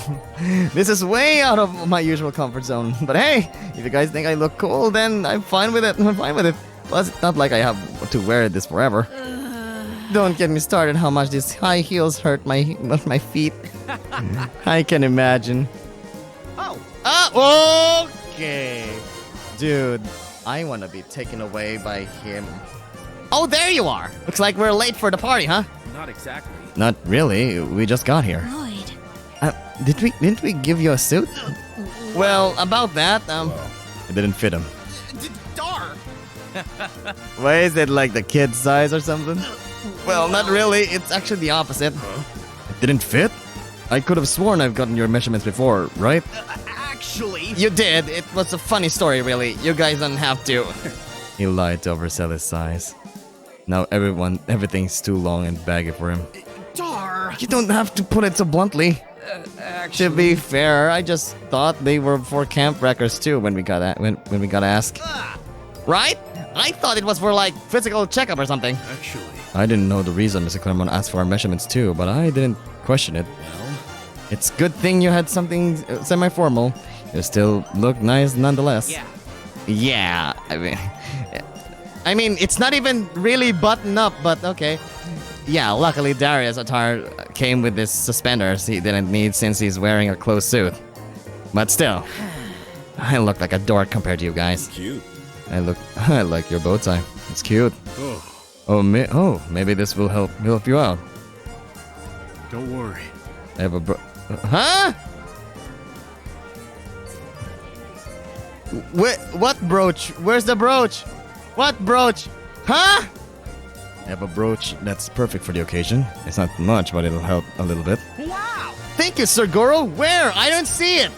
This is way out of my usual comfort zone. But hey, if you guys think I look cool, then I'm fine with it. I'm fine with it. Plus, it's not like I have to wear this forever. Don't get me started how much these high heels hurt my feet. I can imagine. Oh, okay. Dude, I want to be taken away by him. Oh, there you are. Looks like we're late for the party, huh? Not exactly. Not really. We just got here. Lloyd. Didn't we give you a suit? Well, about that, it didn't fit him. Dar! Why is it like the kid size or something? Well, not really. It's actually the opposite. It didn't fit? I could have sworn I've gotten your measurements before, right? Actually... You did. It was a funny story, really. You guys don't have to. He lied to oversell his size. Now everything's too long and baggy for him. Dar! You don't have to put it so bluntly. To be fair, I just thought they were for camp wreckers too when we got when we got asked. Right? I thought it was for like physical checkup or something. Actually. I didn't know the reason Mr. Clermont asked for our measurements too, but I didn't question it. Well, It's good thing you had something semi-formal. You still look nice nonetheless. Yeah. Yeah, I mean, it's not even really buttoned up, but okay. Yeah, luckily Darius' attire came with his suspenders he didn't need since he's wearing a closed suit. But still, I look like a dork compared to you guys. Cute. I like your bow tie. It's cute. Oh, Maybe this will help you out. don't worry. I have a huh? What brooch? Where's the brooch? What brooch? Huh? I have a brooch that's perfect for the occasion. It's not much, but it'll help a little bit. Wow! Thank you, Sir Goro. Where? I don't see it.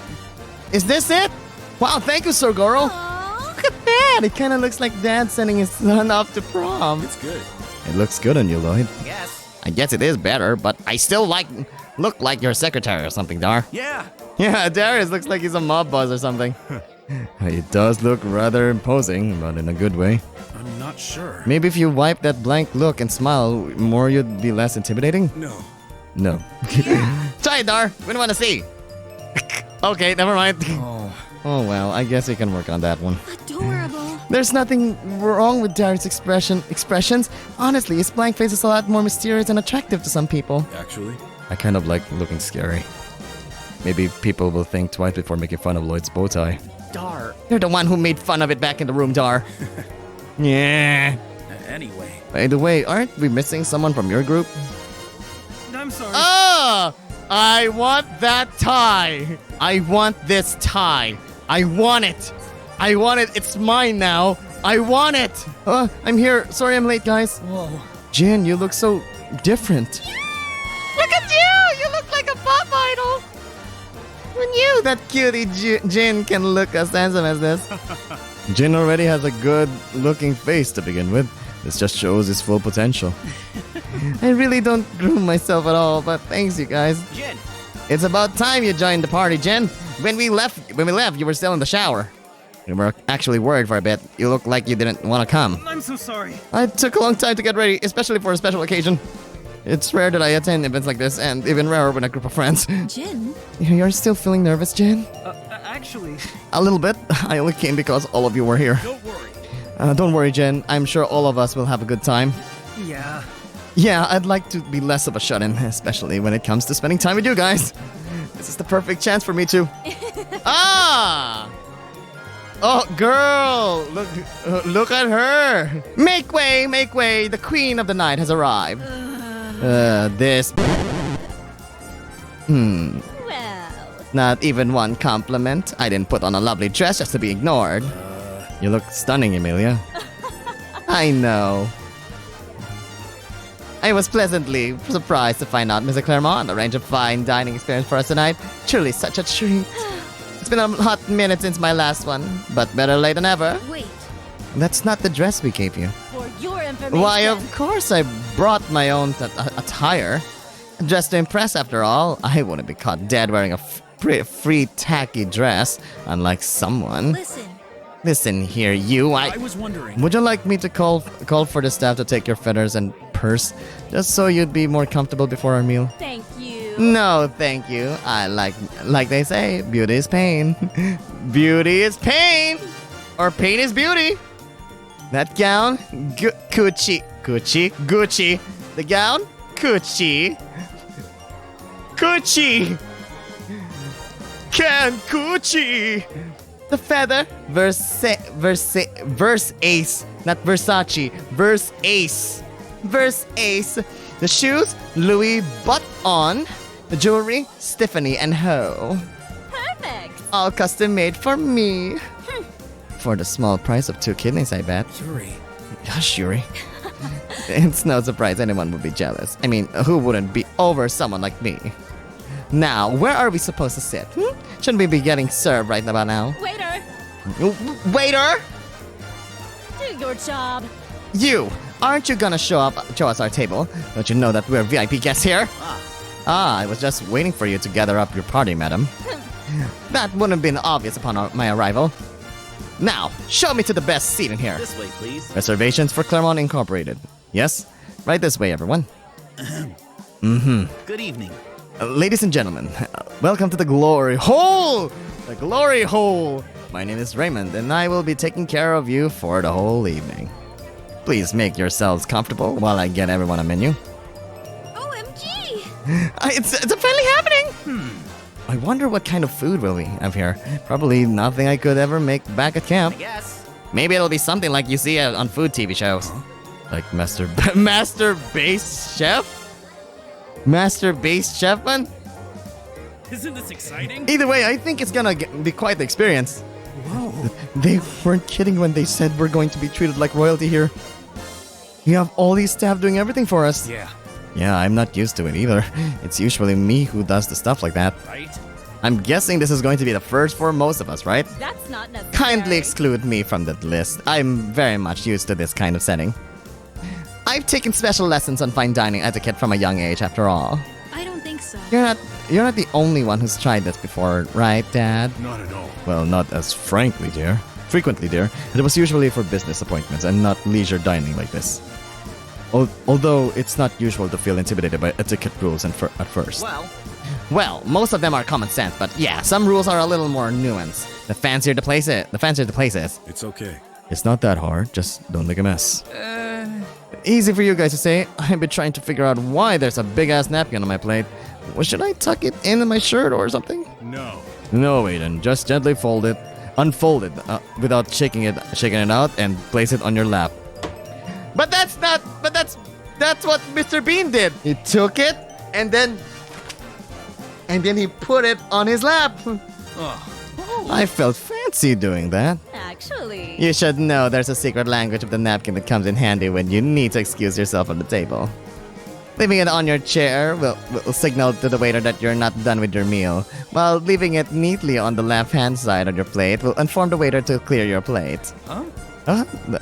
Is this it? Wow, thank you, Sir Goro. Look at that. It kind of looks like Dad sending his son off to prom. It's good. It looks good on you, Lloyd. Yes. I guess it is better, but I still look like your secretary or something, Dar. Yeah. Yeah, Darius looks like he's a mob boss or something. He does look rather imposing, but in a good way. I'm not sure. Maybe if you wipe that blank look and smile more, you'd be less intimidating? No. No. Try it, Dar. We don't want to see. Okay, never mind. Oh well, I guess we can work on that one. Adorable. There's nothing wrong with Darius' expressions. Honestly, his blank face is a lot more mysterious and attractive to some people. Actually? I kind of like looking scary. Maybe people will think twice before making fun of Lloyd's bow tie. Dar. You're the one who made fun of it back in the room, Dar. Yeah. Anyway. By the way, aren't we missing someone from your group? I'm sorry. Oh! I want that tie! I want this tie! I want it! I want it! It's mine now! I want it! I'm here. Sorry I'm late, guys. Whoa. Jin, you look so different. Look at you! You look like a pop idol! Who knew that cutie Jin can look as handsome as this? Jin already has a good-looking face to begin with. This just shows his full potential. I really don't groom myself at all, but thanks, you guys. Jin. It's about time you joined the party, Jin. When we left, you were still in the shower. We were actually worried for a bit. You looked like you didn't want to come. I'm so sorry. It took a long time to get ready, especially for a special occasion. It's rare that I attend events like this, and even rarer with a group of friends. Jin? You're still feeling nervous, Jin? Actually, A little bit. I only came because all of you were here. don't worry. Don't worry, Jen. I'm sure all of us will have a good time. Yeah. Yeah, I'd like to be less of a shut-in, especially when it comes to spending time with you guys. This is the perfect chance for me to... Ah! Oh, girl! Look at her! Make way, make way! The queen of the night has arrived. This... Well, Not even one compliment. I didn't put on a lovely dress just to be ignored. You look stunning, Emilia. I know. I was pleasantly surprised to find out Mr. Clermont arranged a fine dining experience for us tonight. Truly such a treat. It's been a hot minute since my last one, but better late than ever. wait. That's not the dress we gave you. For your information. Why, of course I brought my own attire. Just to impress, after all. I wouldn't be caught dead wearing a free tacky dress, unlike someone. Listen, Listen here, you. I was wondering. Would you like me to call for the staff to take your feathers and purse, just so you'd be more comfortable before our meal? Thank you. No, thank you. I like they say, beauty is pain. Beauty is pain, or pain is beauty. That gown, Gucci. The gown, Gucci. Can Gucci. The feather, verse ace, not Versace, verse ace. The shoes, Louis Vuitton. The jewelry, Stephanie and Ho. Perfect. All custom made for me. For the small price of 2 kidneys, I bet. Yuri. Gosh, Yuri. It's no surprise anyone would be jealous. I mean, who wouldn't be over someone like me? Now, where are we supposed to sit? Shouldn't we be getting served right about now? Waiter, Waiter! do your job. You! Aren't you gonna show us our table? Don't you know that we're VIP guests here? I was just waiting for you to gather up your party, madam. That wouldn't have been obvious upon my arrival. Now, show me to the best seat in here. This way, please. Reservations for Clermont Incorporated. Yes? Right this way, everyone. Good evening. Ladies and gentlemen, welcome to the Glory Hole! The Glory Hole! My name is Raymond, and I will be taking care of you for the whole evening. Please make yourselves comfortable while I get everyone a menu. OMG! It's finally happening! I wonder what kind of food will we have here. Probably nothing I could ever make back at camp. Yes. Maybe it'll be something like you see on food TV shows. Like Master Base Chef? Master Base Chef, man? Isn't this exciting? Either way, I think it's gonna be quite the experience. Whoa. They weren't kidding when they said we're going to be treated like royalty here. You have all these staff doing everything for us. Yeah. Yeah, I'm not used to it either. It's usually me who does the stuff like that. Right? I'm guessing this is going to be the first for most of us, right? That's not necessary. Kindly exclude me from that list. I'm very much used to this kind of setting. I've taken special lessons on fine dining etiquette from a young age, after all. I don't think so. You're not the only one who's tried this before, right, Dad? Not at all. Well, not as frequently, dear. And it was usually for business appointments and not leisure dining like this. Although it's not usual to feel intimidated by etiquette rules at first. Well, most of them are common sense, but yeah, some rules are a little more nuanced. The fancier the place is. It's okay. It's not that hard, just don't make a mess. Easy for you guys to say. I've been trying to figure out why there's a big-ass napkin on my plate. Well, should I tuck it in my shirt or something? No. No, Aiden. Just gently unfold it, without shaking it out, and place it on your lap. But that's what Mr. Bean did. He took it, and then he put it on his lap. I felt fancy doing that. Actually. You should know there's a secret language of the napkin that comes in handy when you need to excuse yourself from the table. Leaving it on your chair will signal to the waiter that you're not done with your meal, while leaving it neatly on the left-hand side of your plate will inform the waiter to clear your plate. Huh?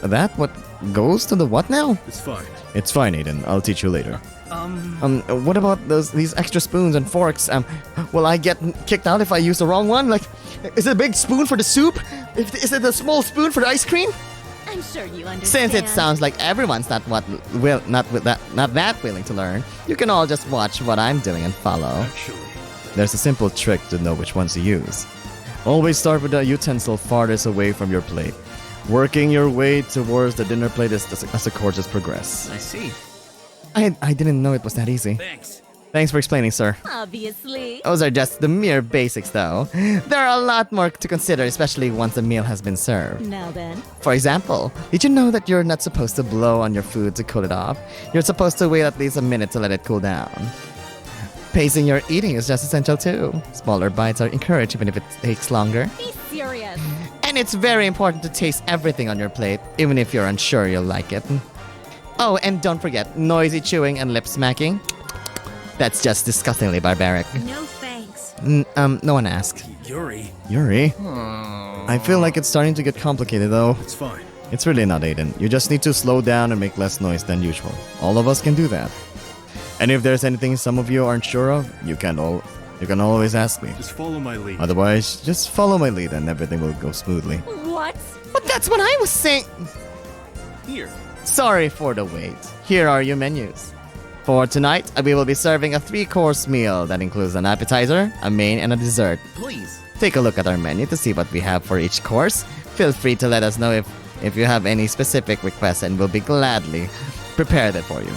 That what goes to the what now? It's fine. It's fine, Aiden. I'll teach you later. What about these extra spoons and forks? Will I get kicked out if I use the wrong one? Like, is it a big spoon for the soup? Is it a small spoon for the ice cream? I'm sure you understand. Since it sounds like everyone's not that willing to learn, you can all just watch what I'm doing and follow. Actually. There's a simple trick to know which ones to use. Always start with the utensil farthest away from your plate, working your way towards the dinner plate as the courses progress. I see. I didn't know it was that easy. Thanks. Thanks for explaining, sir. Obviously. Those are just the mere basics, though. There are a lot more to consider, especially once the meal has been served. Now then. For example, did you know that you're not supposed to blow on your food to cool it off? You're supposed to wait at least a minute to let it cool down. Pacing your eating is just essential too. Smaller bites are encouraged even if it takes longer. Be serious. And it's very important to taste everything on your plate, even if you're unsure you'll like it. Oh, and don't forget, noisy chewing and lip smacking. That's just disgustingly barbaric. No thanks. No one asked. Yuri. Yuri? I feel like it's starting to get complicated though. It's fine. It's really not, Aiden. You just need to slow down and make less noise than usual. All of us can do that. And if there's anything some of you aren't sure of, you can You can always ask me. Just follow my lead. Otherwise, just follow my lead and everything will go smoothly. What? But that's what I was saying. Here. Sorry for the wait. Here are your menus. For tonight, we will be serving a 3-course meal that includes an appetizer, a main, and a dessert. Please. Take a look at our menu to see what we have for each course. Feel free to let us know if you have any specific requests and we'll be gladly prepare that for you.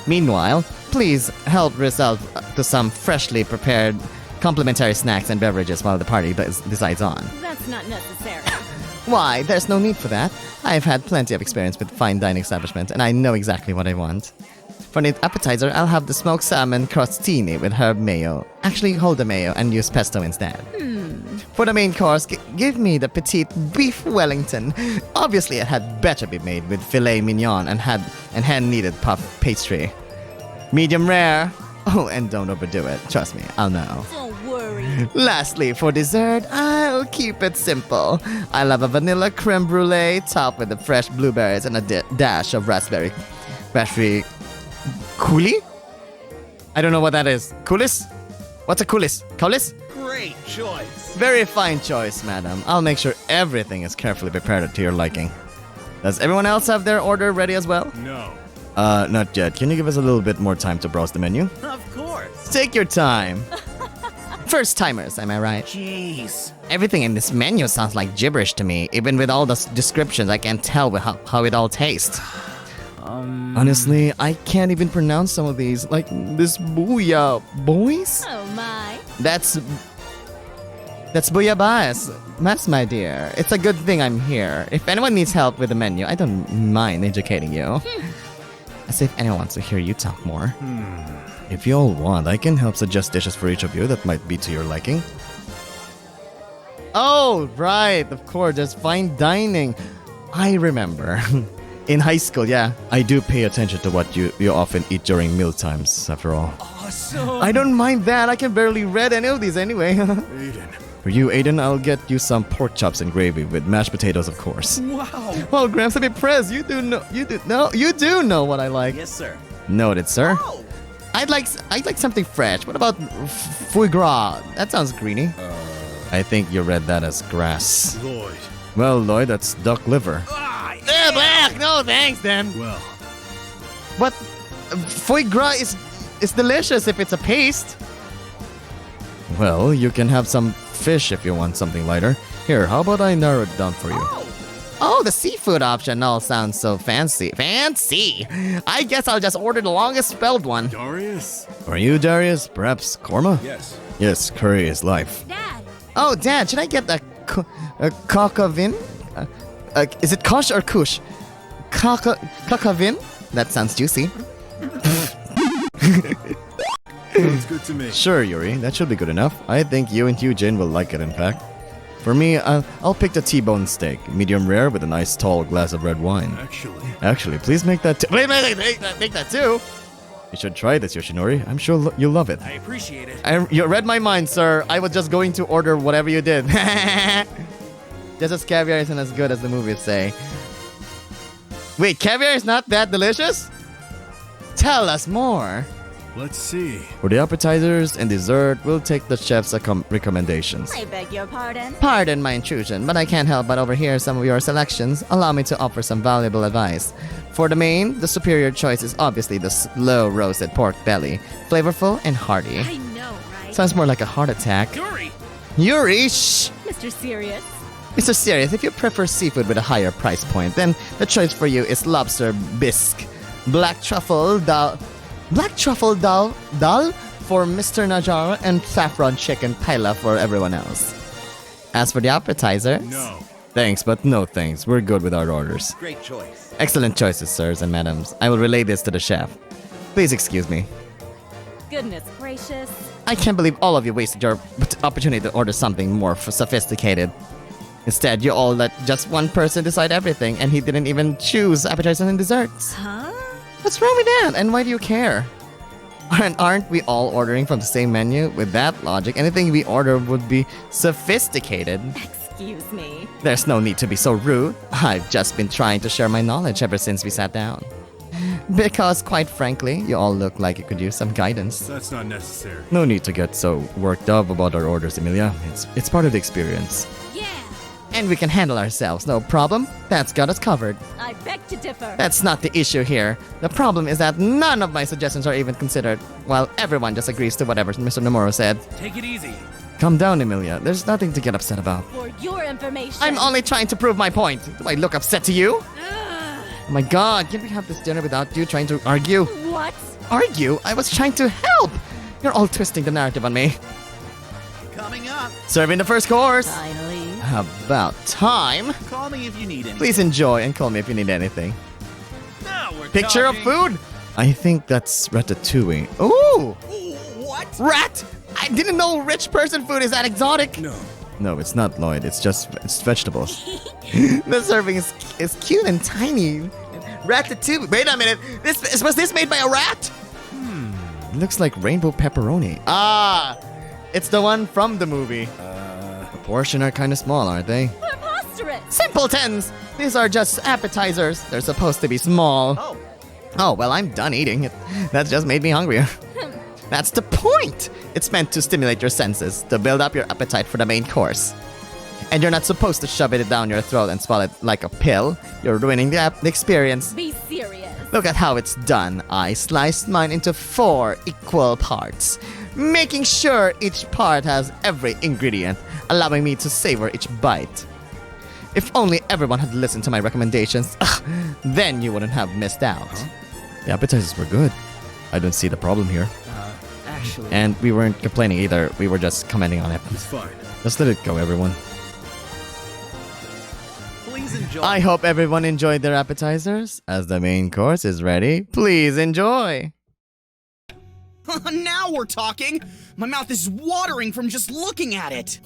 Meanwhile, please help result to some freshly prepared complimentary snacks and beverages while the party decides on. That's not necessary. Why? There's no need for that. I've had plenty of experience with fine dining establishments and I know exactly what I want. For the appetizer, I'll have the smoked salmon crostini with herb mayo. Actually, hold the mayo and use pesto instead. For the main course, give me the petite beef Wellington. Obviously, it had better be made with filet mignon and hand-kneaded puff pastry. Medium rare. Oh, and don't overdo it. Trust me, I'll know. Don't worry. Lastly, for dessert, I'll keep it simple. I love a vanilla creme brulee topped with the fresh blueberries and a dash of raspberry coulis? I don't know what that is. Coulis? What's a coulis? Coulis? Great choice. Very fine choice, madam. I'll make sure everything is carefully prepared to your liking. Does everyone else have their order ready as well? No. Not yet. Can you give us a little bit more time to browse the menu? Of course. Take your time. First timers, am I right? Jeez. Everything in this menu sounds like gibberish to me. Even with all the descriptions, I can't tell how it all tastes. Honestly, I can't even pronounce some of these. Like this booyah boys? Oh my. That's bouillabaisse. That's my dear. It's a good thing I'm here. If anyone needs help with the menu, I don't mind educating you. As if anyone wants to hear you talk more. If you all want, I can help suggest dishes for each of you that might be to your liking. Oh, right. Of course, there's fine dining. I remember. In high school, yeah. I do pay attention to what you often eat during meal times, after all. Awesome. I don't mind that. I can barely read any of these anyway. Aiden. For you, Aiden, I'll get you some pork chops and gravy with mashed potatoes, of course. Wow. Well, Gramps, I'm impressed. You do know what I like. Yes, sir. Noted, sir. Oh. I'd like something fresh. What about foie gras? That sounds greeny. I think you read that as grass. Lloyd. Well, Lloyd, that's duck liver. Black! No thanks, then. Well, But foie gras is delicious if it's a paste. Well, you can have some fish if you want something lighter. Here, how about I narrow it down for you? Oh, the seafood option all sounds so fancy. Fancy! I guess I'll just order the longest spelled one. Darius? For you, Darius, perhaps korma? Yes. Yes, curry is life. Dad. Oh, Dad, should I get a cockavin? Is it kosh or kush? Cockavin? That sounds juicy. Sounds good to me. Sure, Yuri, that should be good enough. I think you and Eugene will like it, in fact. For me, I'll pick the T-bone steak, medium rare with a nice tall glass of red wine. Actually, please make that Make that too. You should try this, Yoshinori. I'm sure you'll love it. I appreciate it. You read my mind, sir. I was just going to order whatever you did. Just as caviar isn't as good as the movies say. Wait, caviar is not that delicious? Tell us more. Let's see. For the appetizers and dessert, we'll take the chef's recommendations. I beg your pardon. Pardon my intrusion, but I can't help but overhear some of your selections. Allow me to offer some valuable advice. For the main, the superior choice is obviously the slow roasted pork belly. Flavorful and hearty. I know, right? Sounds more like a heart attack. Yuri. Yuri, shh! Mr. Serious. Mr. Serious, if you prefer seafood with a higher price point, then the choice for you is lobster bisque. Black truffle dal for Mr. Najar and saffron chicken paella for everyone else. As for the appetizers... No. Thanks, but no thanks. We're good with our orders. Great choice. Excellent choices, sirs and madams. I will relay this to the chef. Please excuse me. Goodness gracious. I can't believe all of you wasted your opportunity to order something more sophisticated. Instead, you all let just one person decide everything, and he didn't even choose appetizers and desserts. Huh? What's wrong with that? And why do you care? Aren't we all ordering from the same menu? With that logic, anything we order would be sophisticated. Excuse me. There's no need to be so rude. I've just been trying to share my knowledge ever since we sat down. Because, quite frankly, you all look like you could use some guidance. That's not necessary. No need to get so worked up about our orders, Emilia. It's part of the experience. Yeah, And we can handle ourselves, no problem. That's got us covered. I beg to differ. That's not the issue here. The problem is that none of my suggestions are even considered, while everyone just agrees to whatever Mr. Nomura said. Take it easy. Calm down, Emilia. There's nothing to get upset about. For your information. I'm only trying to prove my point. Do I look upset to you? Oh my god, can we have this dinner without you trying to argue? What? Argue? I was trying to help! You're all twisting the narrative on me. Coming up. Serving the first course. Finally. About time. Call me if you need anything. Please enjoy and call me if you need anything. Now we're Picture talking. of food? I think that's ratatouille. Ooh! What? Rat! I didn't know rich person food is that exotic. No. No, it's not, Lloyd. It's vegetables. The serving is cute and tiny. Ratatouille. Wait a minute. Was this made by a rat? It looks like rainbow pepperoni. Ah! It's the one from the movie. The portion are kind of small, aren't they? Preposterous. Simpletons! These are just appetizers. They're supposed to be small. Oh. Oh, well, I'm done eating. That just made me hungrier. That's the point! It's meant to stimulate your senses, to build up your appetite for the main course. And you're not supposed to shove it down your throat and swallow it like a pill. You're ruining the experience. Be serious. Look at how it's done. I sliced mine into 4 equal parts, making sure each part has every ingredient, allowing me to savor each bite. If only everyone had listened to my recommendations, then you wouldn't have missed out. The appetizers were good. I don't see the problem here. Actually. And we weren't complaining either, we were just commenting on it. It's fine. Just let it go, everyone. Please enjoy. I hope everyone enjoyed their appetizers. As the main course is ready, please enjoy. Now we're talking. My mouth is watering from just looking at it.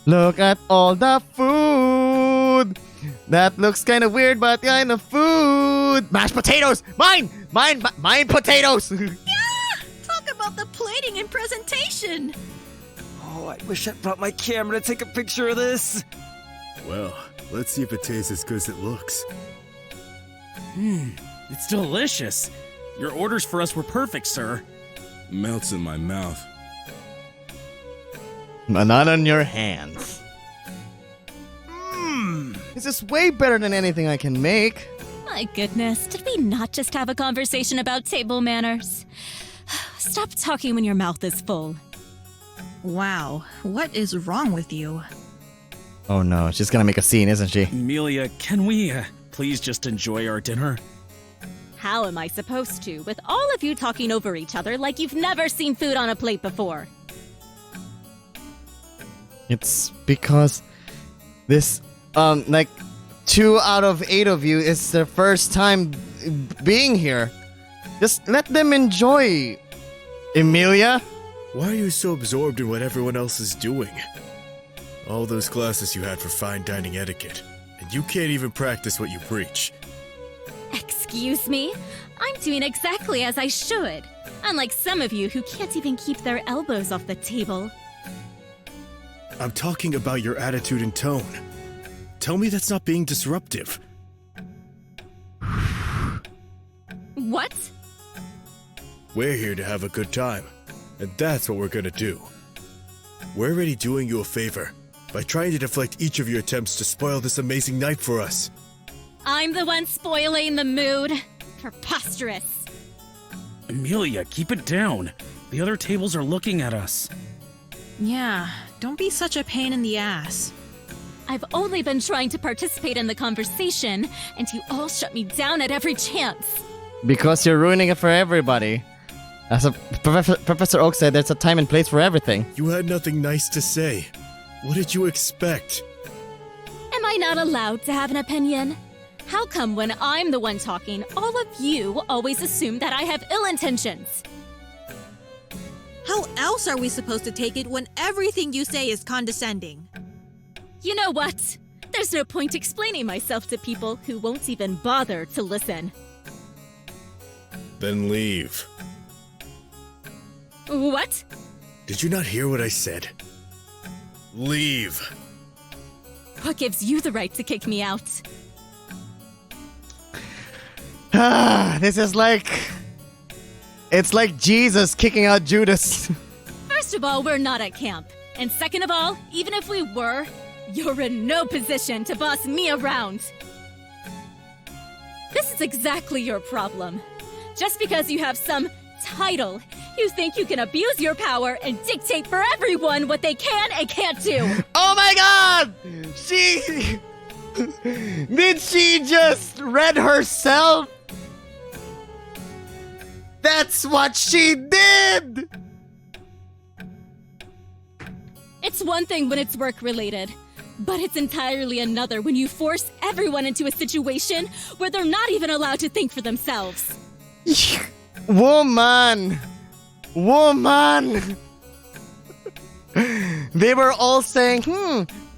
Look at all the food. That looks kind of weird, but kind of food. Mashed potatoes. Mine potatoes. Talk about the plating and presentation. Oh, I wish I brought my camera to take a picture of this. Well, let's see if it tastes as good as it looks. It's delicious. Your orders for us were perfect, sir. Melts in my mouth. Not on your hands. This is way better than anything I can make. My goodness, did we not just have a conversation about table manners? Stop talking when your mouth is full. Wow, what is wrong with you? Oh no, she's gonna make a scene, isn't she? Emilia, can we please just enjoy our dinner? How am I supposed to, with all of you talking over each other like you've never seen food on a plate before? It's because this, like, 2 out of 8 of you is their first time being here. Just let them enjoy. Emilia? Why are you so absorbed in what everyone else is doing? All those classes you had for fine dining etiquette, and you can't even practice what you preach. Excuse me? I'm doing exactly as I should. Unlike some of you who can't even keep their elbows off the table. I'm talking about your attitude and tone. Tell me that's not being disruptive. What? We're here to have a good time, and that's what we're gonna do. We're already doing you a favor by trying to deflect each of your attempts to spoil this amazing night for us. I'm the one spoiling the mood. Preposterous. Emilia, keep it down. The other tables are looking at us. Yeah, don't be such a pain in the ass. I've only been trying to participate in the conversation, and you all shut me down at every chance. Because you're ruining it for everybody. As Professor Oak said, there's a time and place for everything. You had nothing nice to say. What did you expect? Am I not allowed to have an opinion? How come when I'm the one talking, all of you always assume that I have ill intentions? How else are we supposed to take it when everything you say is condescending? You know what? There's no point explaining myself to people who won't even bother to listen. Then leave. What? Did you not hear what I said? Leave. What gives you the right to kick me out? This is like... It's like Jesus kicking out Judas. First of all, we're not at camp. And second of all, even if we were, you're in no position to boss me around. This is exactly your problem. Just because you have some title, you think you can abuse your power and dictate for everyone what they can and can't do. Oh my god! She... Did she just read herself? That's what she did! It's one thing when it's work-related, but it's entirely another when you force everyone into a situation where they're not even allowed to think for themselves. Woman! Woman! They were all saying,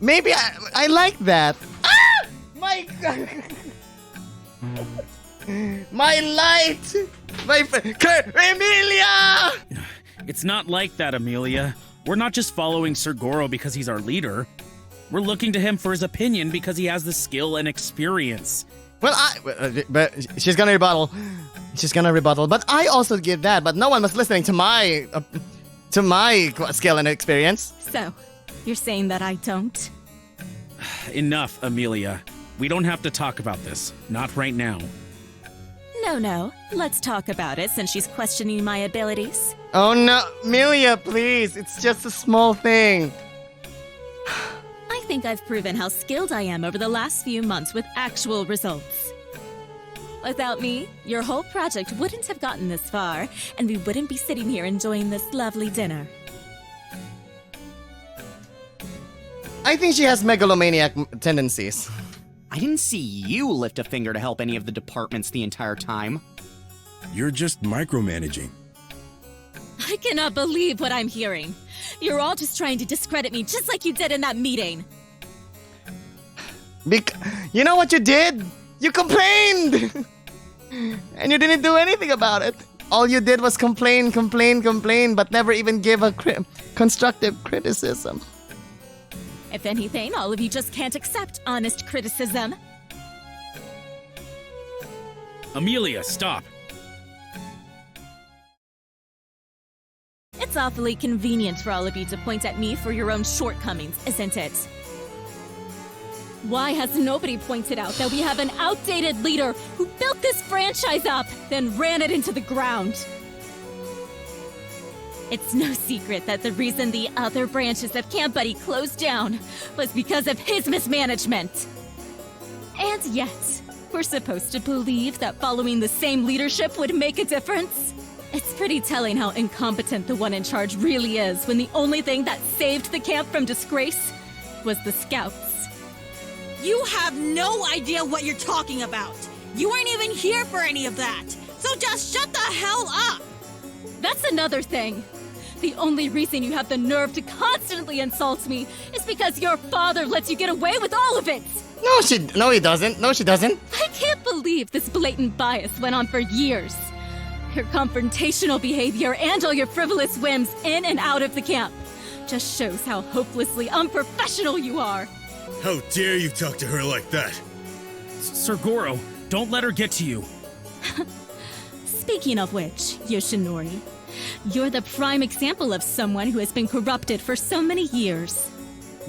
maybe I like that. Ah! My God! My light! My Emilia! It's not like that, Emilia. We're not just following Sir Goro because he's our leader. We're looking to him for his opinion because he has the skill and experience. Well, but she's gonna rebuttal. She's gonna rebuttal. But I also give that. But no one was listening to my skill and experience. So, you're saying that I don't? Enough, Emilia. We don't have to talk about this. Not right now. No. Let's talk about it since she's questioning my abilities. Oh no, Emilia, please. It's just a small thing. I think I've proven how skilled I am over the last few months with actual results. Without me, your whole project wouldn't have gotten this far, and we wouldn't be sitting here enjoying this lovely dinner. I think she has megalomaniac tendencies. I didn't see you lift a finger to help any of the departments the entire time. You're just micromanaging. I cannot believe what I'm hearing. You're all just trying to discredit me just like you did in that meeting. You know what you did? You complained! And you didn't do anything about it. All you did was complain, but never even give a constructive criticism. If anything, all of you just can't accept honest criticism. Emilia, stop. It's awfully convenient for all of you to point at me for your own shortcomings, isn't it? Why has nobody pointed out that we have an outdated leader who built this franchise up, then ran it into the ground? It's no secret that the reason the other branches of Camp Buddy closed down was because of his mismanagement. And yet, we're supposed to believe that following the same leadership would make a difference? It's pretty telling how incompetent the one in charge really is when the only thing that saved the camp from disgrace was the Scouts. You have no idea what you're talking about. You weren't even here for any of that. So just shut the hell up. That's another thing. The only reason you have the nerve to constantly insult me is because your father lets you get away with all of it. No, he doesn't. No, she doesn't. I can't believe this blatant bias went on for years. Your confrontational behavior and all your frivolous whims in and out of the camp just shows how hopelessly unprofessional you are. How dare you talk to her like that? Sir Goro, don't let her get to you. Speaking of which, Yoshinori, you're the prime example of someone who has been corrupted for so many years.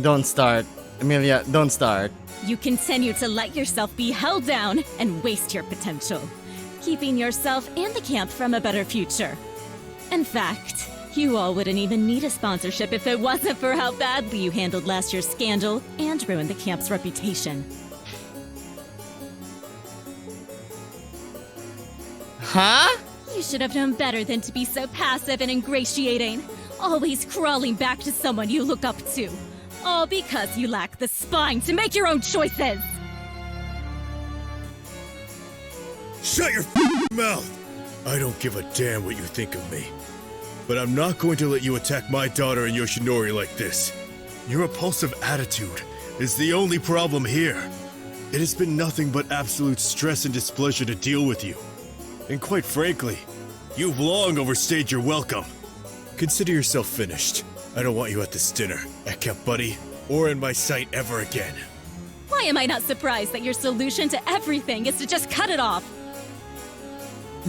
Don't start. Emilia, don't start. You continue to let yourself be held down and waste your potential, keeping yourself and the camp from a better future. In fact, you all wouldn't even need a sponsorship if it wasn't for how badly you handled last year's scandal and ruined the camp's reputation. Huh? You should have known better than to be so passive and ingratiating, always crawling back to someone you look up to, all because you lack the spine to make your own choices! Shut your mouth! I don't give a damn what you think of me. But I'm not going to let you attack my daughter and Yoshinori like this. Your repulsive attitude is the only problem here. It has been nothing but absolute stress and displeasure to deal with you. And quite frankly, you've long overstayed your welcome. Consider yourself finished. I don't want you at this dinner, at Camp Buddy, or in my sight ever again. Why am I not surprised that your solution to everything is to just cut it off?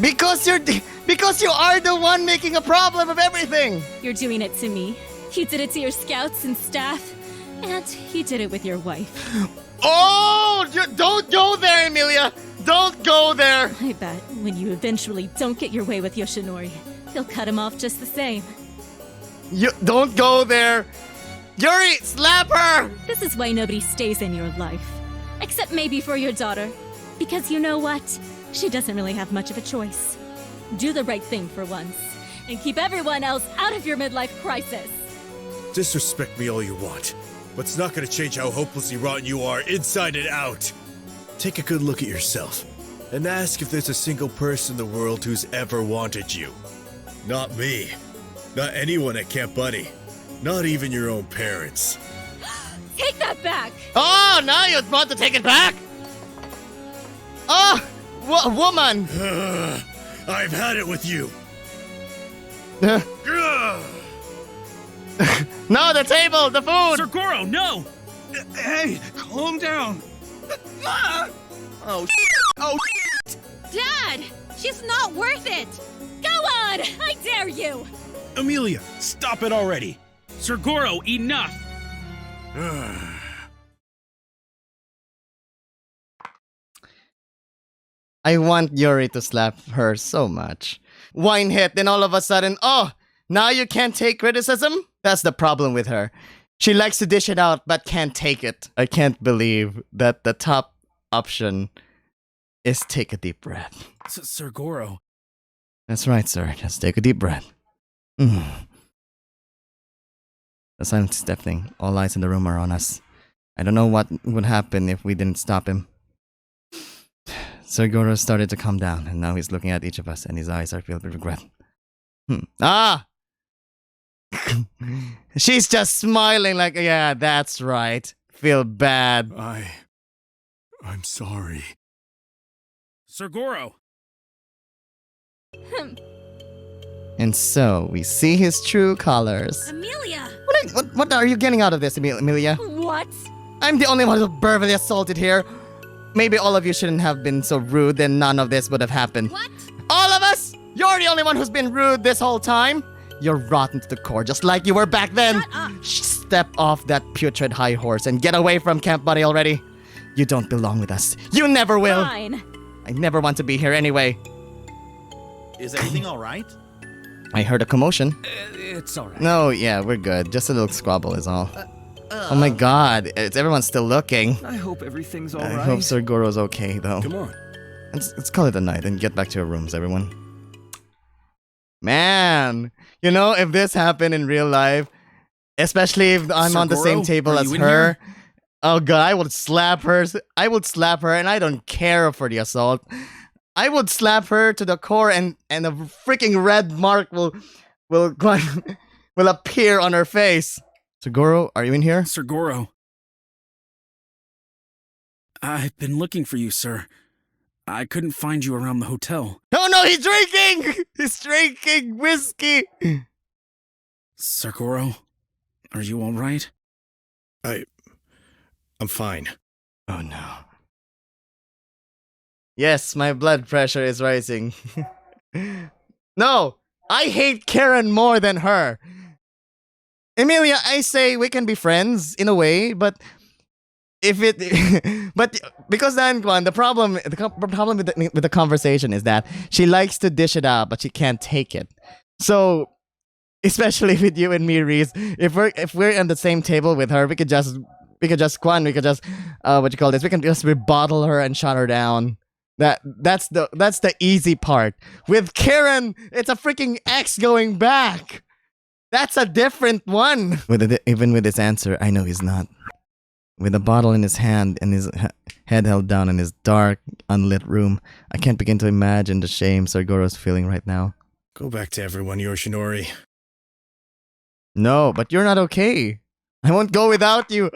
Because you are the one making a problem of everything. You're doing it to me. You did it to your scouts and staff. And you did it with your wife. Oh, don't go there, Emilia. Don't go there. I bet when you eventually don't get your way with Yoshinori, you'll cut him off just the same. You don't go there. Yuri, slap her. This is why nobody stays in your life. Except maybe for your daughter. Because you know what? She doesn't really have much of a choice. Do the right thing for once. And keep everyone else out of your midlife crisis. Disrespect me all you want, but it's not gonna change how hopelessly rotten you are inside and out. Take a good look at yourself, and ask if there's a single person in the world who's ever wanted you. Not me. Not anyone at Camp Buddy. Not even your own parents. Take that back! Oh, now you want to take it back? Oh, woman! I've had it with you. No, the table, the food! Sir Goro, no! Hey, calm down. Oh, Dad! She's not worth it! Go on! I dare you! Emilia, stop it already. Sir Goro, enough! I want Yuri to slap her so much. Wine hit, then all of a sudden, oh, now you can't take criticism? That's the problem with her. She likes to dish it out, but can't take it. I can't believe that the top option is take a deep breath. Sir Goro. That's right, sir. Just take a deep breath. The silence is deafening. All eyes in the room are on us. I don't know what would happen if we didn't stop him. Sir Goro started to calm down, and now he's looking at each of us, and his eyes are filled with regret. Ah! She's just smiling like, yeah, that's right. Feel bad. I'm sorry. Sir Goro. And so, we see his true colors. Emilia! What are you getting out of this, Emilia? What? I'm the only one who's verbally assaulted here. Maybe all of you shouldn't have been so rude, then none of this would have happened. What? All of us? You're the only one who's been rude this whole time. You're rotten to the core, just like you were back then. Shut up. Step off that putrid high horse and get away from Camp Buddy already. You don't belong with us. You never will. Fine. I never want to be here anyway. Is everything all right? I heard a commotion. It's all right. No, yeah, we're good. Just a little squabble is all. Oh my god, everyone's still looking. I hope everything's all I right. hope Sir Goro's okay, though. Come on. Let's call it a night and get back to your rooms, everyone. Man, you know, if this happened in real life, especially if I'm Sir on the Goro, same table are as you in her, here? oh god, I would slap her. I would slap her, and I don't care for the assault. I would slap her to the core, and a freaking red mark will appear on her face. Sir Goro, are you in here? Sir Goro. I've been looking for you, sir. I couldn't find you around the hotel. Oh no, he's drinking! He's drinking whiskey! Sir Goro, are you all right? I'm fine. Oh no. Yes, my blood pressure is rising. No! I hate Karen more than her! Emilia, I say we can be friends in a way, but but because then the problem with the conversation is that she likes to dish it out, but she can't take it. So, especially with you and me, Reese, if we're on the same table with her, we could just what you call this? We can just rebuttal her and shut her down. That's the easy part. With Karen, it's a freaking X going back. That's a different one. Even with his answer, I know he's not. With a bottle in his hand and his head held down in his dark, unlit room, I can't begin to imagine the shame Sir Goro's feeling right now. Go back to everyone, Yoshinori. No, but you're not okay. I won't go without you.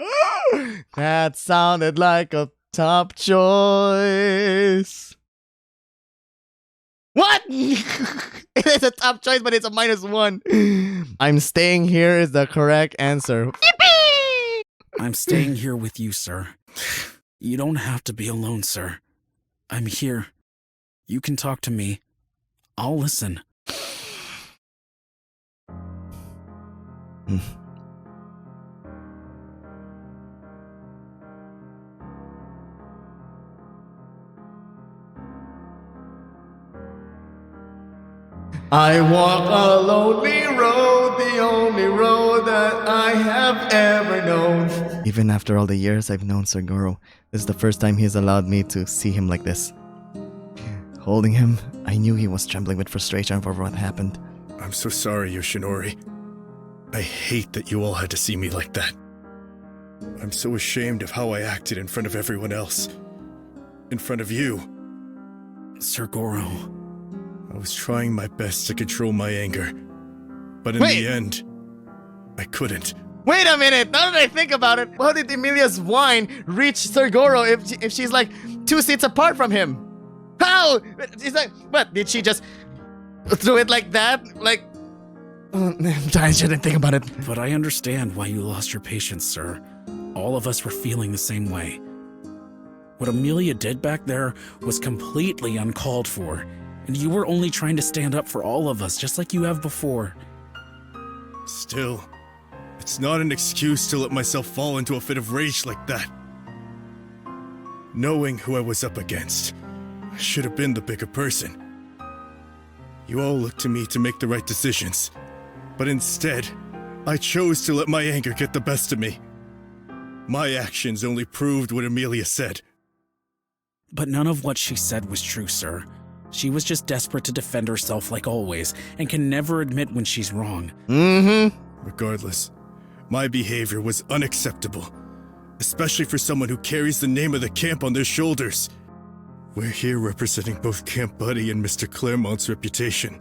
That sounded like a top choice. What? It is a top choice, but it's a -1. I'm staying here is the correct answer. Yippee! I'm staying here with you, sir. You don't have to be alone, sir. I'm here. You can talk to me. I'll listen. I walk a lonely road, the only road that I have ever known. Even after all the years I've known Sir Goro, this is the first time he's allowed me to see him like this. Holding him, I knew he was trembling with frustration over what happened. I'm so sorry, Yoshinori. I hate that you all had to see me like that. I'm so ashamed of how I acted in front of everyone else. In front of you. Sir Goro. I was trying my best to control my anger. But in the end, I couldn't. Wait a minute! Now that I think about it, how did Emilia's wine reach Sir Goro if she's like 2 seats apart from him? How? She's like, what? Did she just throw it like that? Like, I shouldn't think about it. But I understand why you lost your patience, sir. All of us were feeling the same way. What Emilia did back there was completely uncalled for, and you were only trying to stand up for all of us, just like you have before. Still, it's not an excuse to let myself fall into a fit of rage like that. Knowing who I was up against, I should have been the bigger person. You all looked to me to make the right decisions, but instead, I chose to let my anger get the best of me. My actions only proved what Emilia said. But none of what she said was true, sir. She was just desperate to defend herself like always, and can never admit when she's wrong. Regardless, my behavior was unacceptable, especially for someone who carries the name of the camp on their shoulders. We're here representing both Camp Buddy and Mr. Clermont's reputation.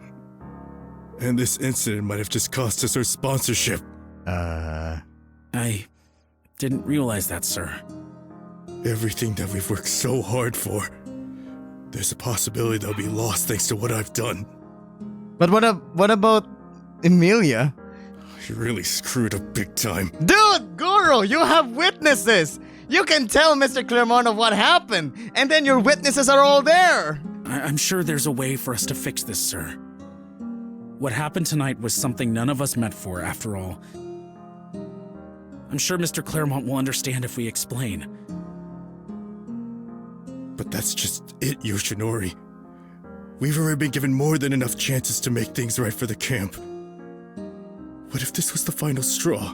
And this incident might have just cost us our sponsorship. I didn't realize that, sir. Everything that we've worked so hard for, there's a possibility they'll be lost thanks to what I've done. But what about Emilia? You really screwed up big time. Dude, Goro, you have witnesses! You can tell Mr. Clermont of what happened, and then your witnesses are all there! I'm sure there's a way for us to fix this, sir. What happened tonight was something none of us meant for, after all. I'm sure Mr. Clermont will understand if we explain. But that's just it, Yoshinori. We've already been given more than enough chances to make things right for the camp. What if this was the final straw?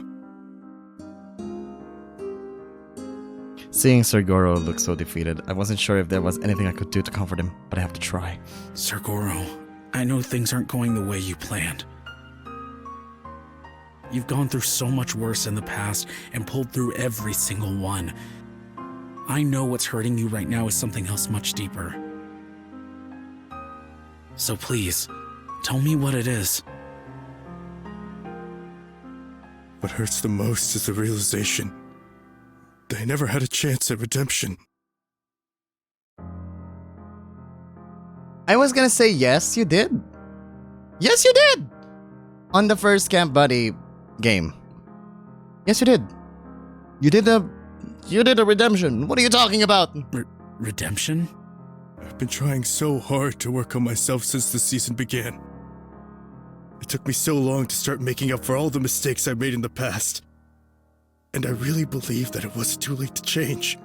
Seeing Sir Goro look so defeated, I wasn't sure if there was anything I could do to comfort him, but I have to try. Sir Goro, I know things aren't going the way you planned. You've gone through so much worse in the past and pulled through every single one. I know what's hurting you right now is something else much deeper. So please, tell me what it is. What hurts the most is the realization that I never had a chance at redemption. I was gonna say yes, you did. Yes, you did! On the first Camp Buddy game. Yes, you did. You did a redemption. What are you talking about? Redemption? I've been trying so hard to work on myself since the season began. It took me so long to start making up for all the mistakes I made in the past. And I really believe that it wasn't too late to change.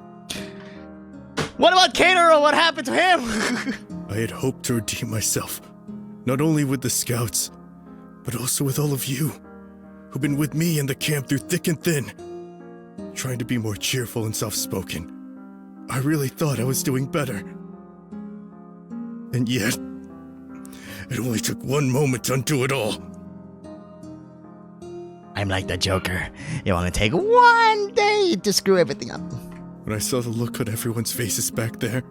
What about Caterer? What happened to him? I had hoped to redeem myself, not only with the scouts, but also with all of you, who've been with me in the camp through thick and thin, trying to be more cheerful and soft-spoken. I really thought I was doing better. And yet, it only took one moment to undo it all. I'm like the Joker. It only take one day to screw everything up. When I saw the look on everyone's faces back there,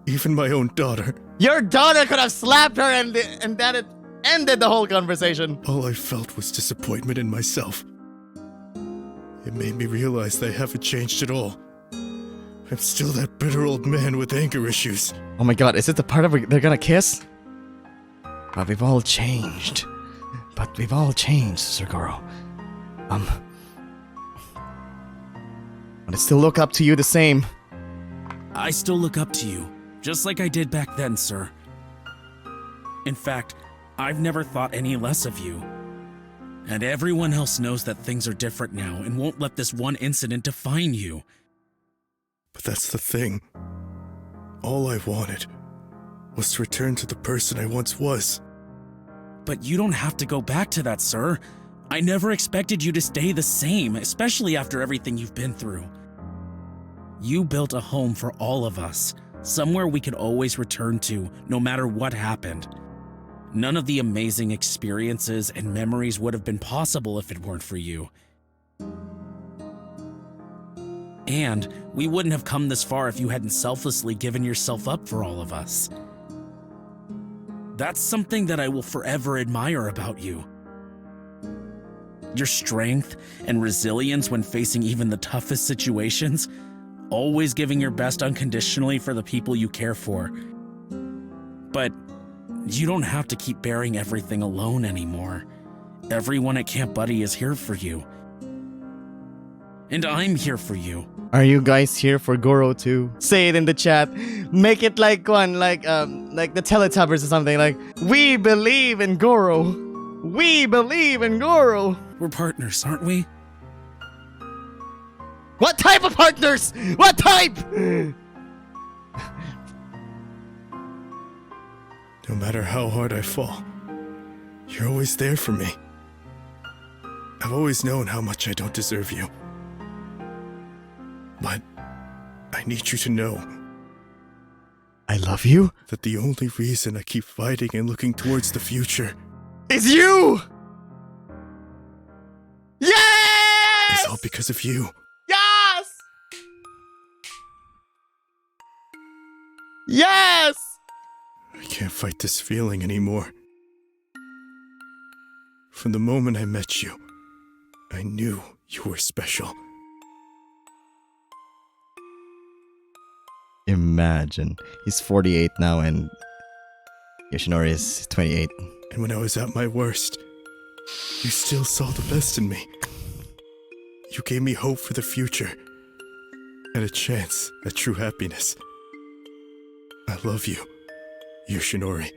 even my own daughter. Your daughter could have slapped her and that it ended the whole conversation. All I felt was disappointment in myself. It made me realize that I haven't changed at all. I'm still that bitter old man with anger issues. Oh my god, is it the part of they're gonna kiss? But we've all changed. Sir Goro. But I still look up to you the same. I still look up to you, just like I did back then, sir. In fact, I've never thought any less of you. And everyone else knows that things are different now and won't let this one incident define you. But that's the thing. All I wanted was to return to the person I once was. But you don't have to go back to that, sir. I never expected you to stay the same, especially after everything you've been through. You built a home for all of us, somewhere we could always return to, no matter what happened. None of the amazing experiences and memories would have been possible if it weren't for you. And we wouldn't have come this far if you hadn't selflessly given yourself up for all of us. That's something that I will forever admire about you. Your strength and resilience when facing even the toughest situations, always giving your best unconditionally for the people you care for. But you don't have to keep bearing everything alone anymore. Everyone at Camp Buddy is here for you. And I'm here for you. Are you guys here for Goro too? Say it in the chat. Make it like the Teletubbies or something. Like, we believe in Goro. We believe in Goro. We're partners, aren't we? What type of partners? What type? No matter how hard I fall, you're always there for me. I've always known how much I don't deserve you. But I need you to know I love you. that the only reason I keep fighting and looking towards the future It's you! Yes! is all because of you. Yes! Yes! I can't fight this feeling anymore. From the moment I met you, I knew you were special. Imagine. He's 48 now and Yoshinori is 28. And when I was at my worst, you still saw the best in me. You gave me hope for the future and a chance at true happiness. I love you, Yoshinori.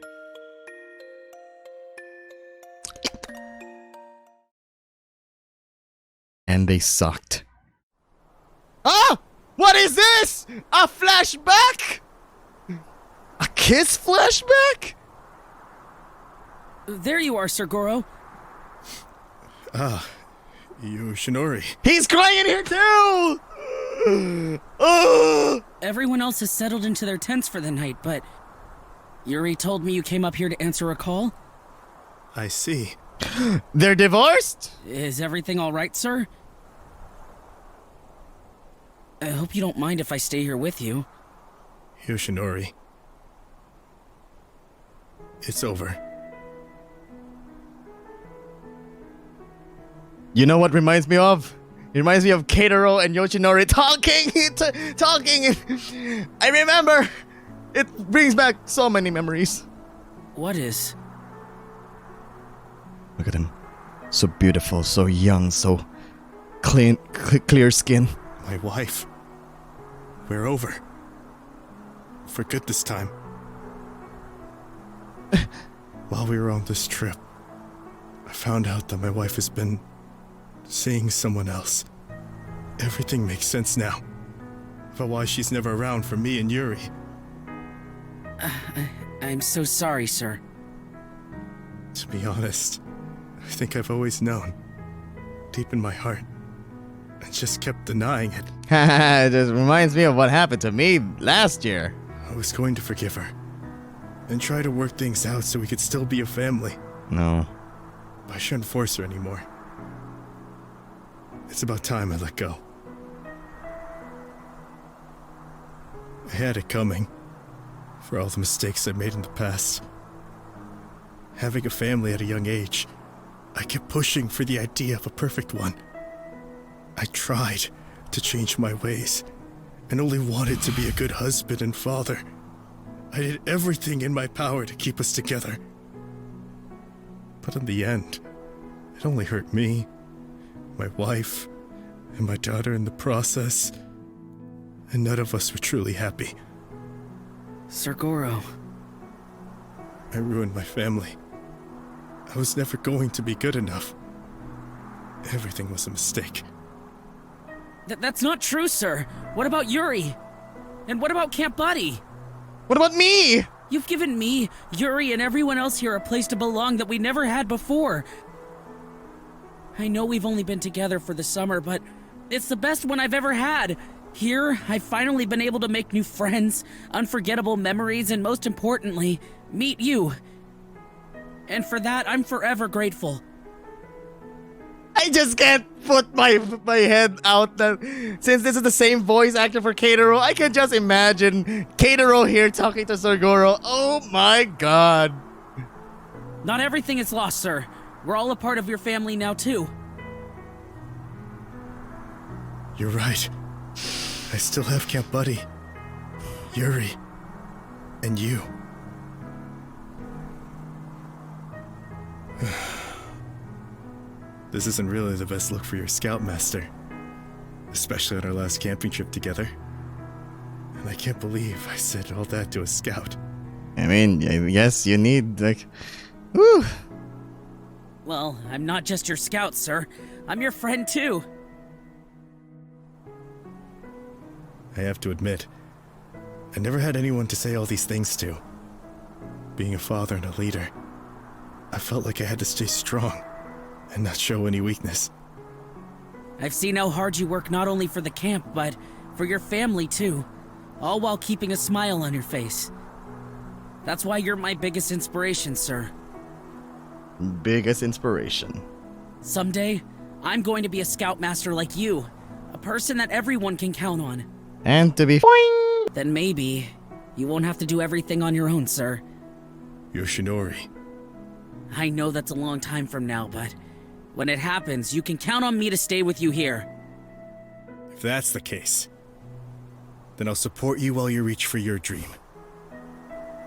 And they sucked. Ah! What is this? A flashback? A kiss flashback? There you are, Sir Goro. Ah, Yoshinori. He's crying here too! Oh! Everyone else has settled into their tents for the night, but Yuri told me you came up here to answer a call. I see. They're divorced? Is everything all right, sir? I hope you don't mind if I stay here with you. Yoshinori. It's over. You know what reminds me of? It reminds me of Keitaro and Yoshinori talking. I remember. It brings back so many memories. What is? Look at him. So beautiful, so young, so clean, clear skin. My wife. We're over. For good this time. While we were on this trip, I found out that my wife has been seeing someone else. Everything makes sense now. About why she's never around for me and Yuri. I'm so sorry, sir. To be honest, I think I've always known. Deep in my heart. I just kept denying it. It just reminds me of what happened to me last year. I was going to forgive her. And try to work things out so we could still be a family. No. But I shouldn't force her anymore. It's about time I let go. I had it coming. For all the mistakes I made in the past. Having a family at a young age, I kept pushing for the idea of a perfect one. I tried to change my ways, and only wanted to be a good husband and father. I did everything in my power to keep us together. But in the end, it only hurt me, my wife, and my daughter in the process, and none of us were truly happy. Sir Goro. I ruined my family. I was never going to be good enough. Everything was a mistake. That's not true, sir. What about Yuri? And what about Camp Buddy? What about me? You've given me, Yuri, and everyone else here a place to belong that we never had before. I know we've only been together for the summer, but it's the best one I've ever had. Here, I've finally been able to make new friends, unforgettable memories, and most importantly, meet you. And for that, I'm forever grateful. I just can't put my head out that since this is the same voice actor for Keitaro, I can just imagine Keitaro here talking to Sir Goro. Oh my god. Not everything is lost, sir. We're all a part of your family now, too. You're right. I still have Camp Buddy, Yuri, and you. This isn't really the best look for your Scoutmaster, especially on our last camping trip together. And I can't believe I said all that to a scout. I mean, yes, you need, like, whew. Well, I'm not just your scout, sir. I'm your friend, too. I have to admit, I never had anyone to say all these things to. Being a father and a leader, I felt like I had to stay strong and not show any weakness. I've seen how hard you work not only for the camp, but for your family, too. All while keeping a smile on your face. That's why you're my biggest inspiration, sir. Biggest inspiration. Someday, I'm going to be a Scoutmaster like you. A person that everyone can count on. And to be Then maybe you won't have to do everything on your own, sir. Yoshinori. I know that's a long time from now, but when it happens, you can count on me to stay with you here. If that's the case, then I'll support you while you reach for your dream.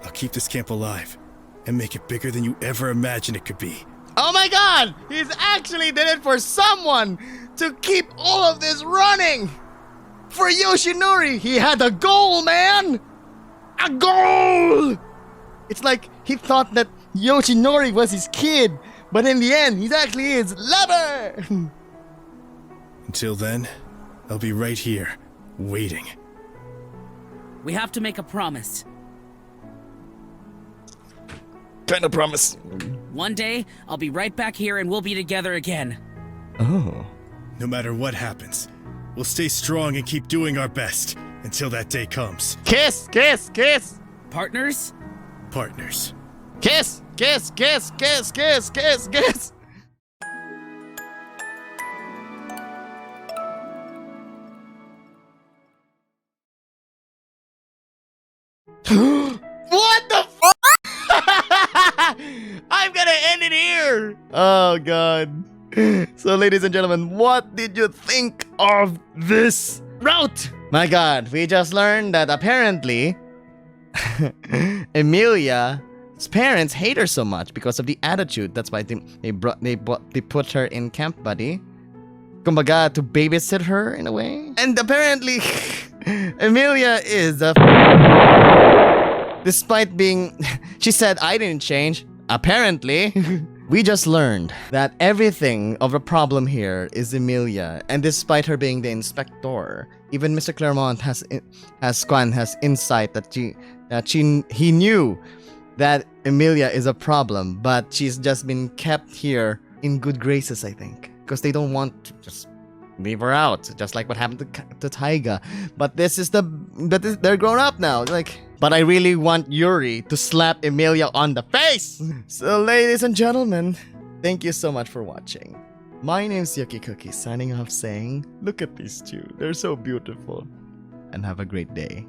I'll keep this camp alive and make it bigger than you ever imagined it could be. Oh my god! He's actually did it for someone to keep all of this running! For Yoshinori, he had a goal, man! A goal! It's like he thought that Yoshinori was his kid, but in the end, he's actually his lover! Until then, I'll be right here, waiting. We have to make a promise. Kind of promise. One day, I'll be right back here and we'll be together again. Oh. No matter what happens, we'll stay strong and keep doing our best until that day comes. Kiss, kiss, kiss! Partners? Partners. Kiss, kiss, kiss, kiss, kiss, kiss, kiss! What the f? I'm gonna end it here! Oh god. So ladies and gentlemen, what did you think of this route? My god, we just learned that apparently Emilia's parents hate her so much because of the attitude. That's why they put her in Camp Buddy. Kumbaga, to babysit her in a way. And apparently Emilia is a despite being she said I didn't change. Apparently we just learned that everything of a problem here is Emilia, and despite her being the inspector, even Mr. Clermont has insight that he knew that Emilia is a problem, but she's just been kept here in good graces, I think, because they don't want to just leave her out, just like what happened to Taiga. But they're grown up now, like. But I really want Yuri to slap Emilia on the face! So ladies and gentlemen, thank you so much for watching. My name's UkeKooki, signing off saying, look at these two, they're so beautiful. And have a great day.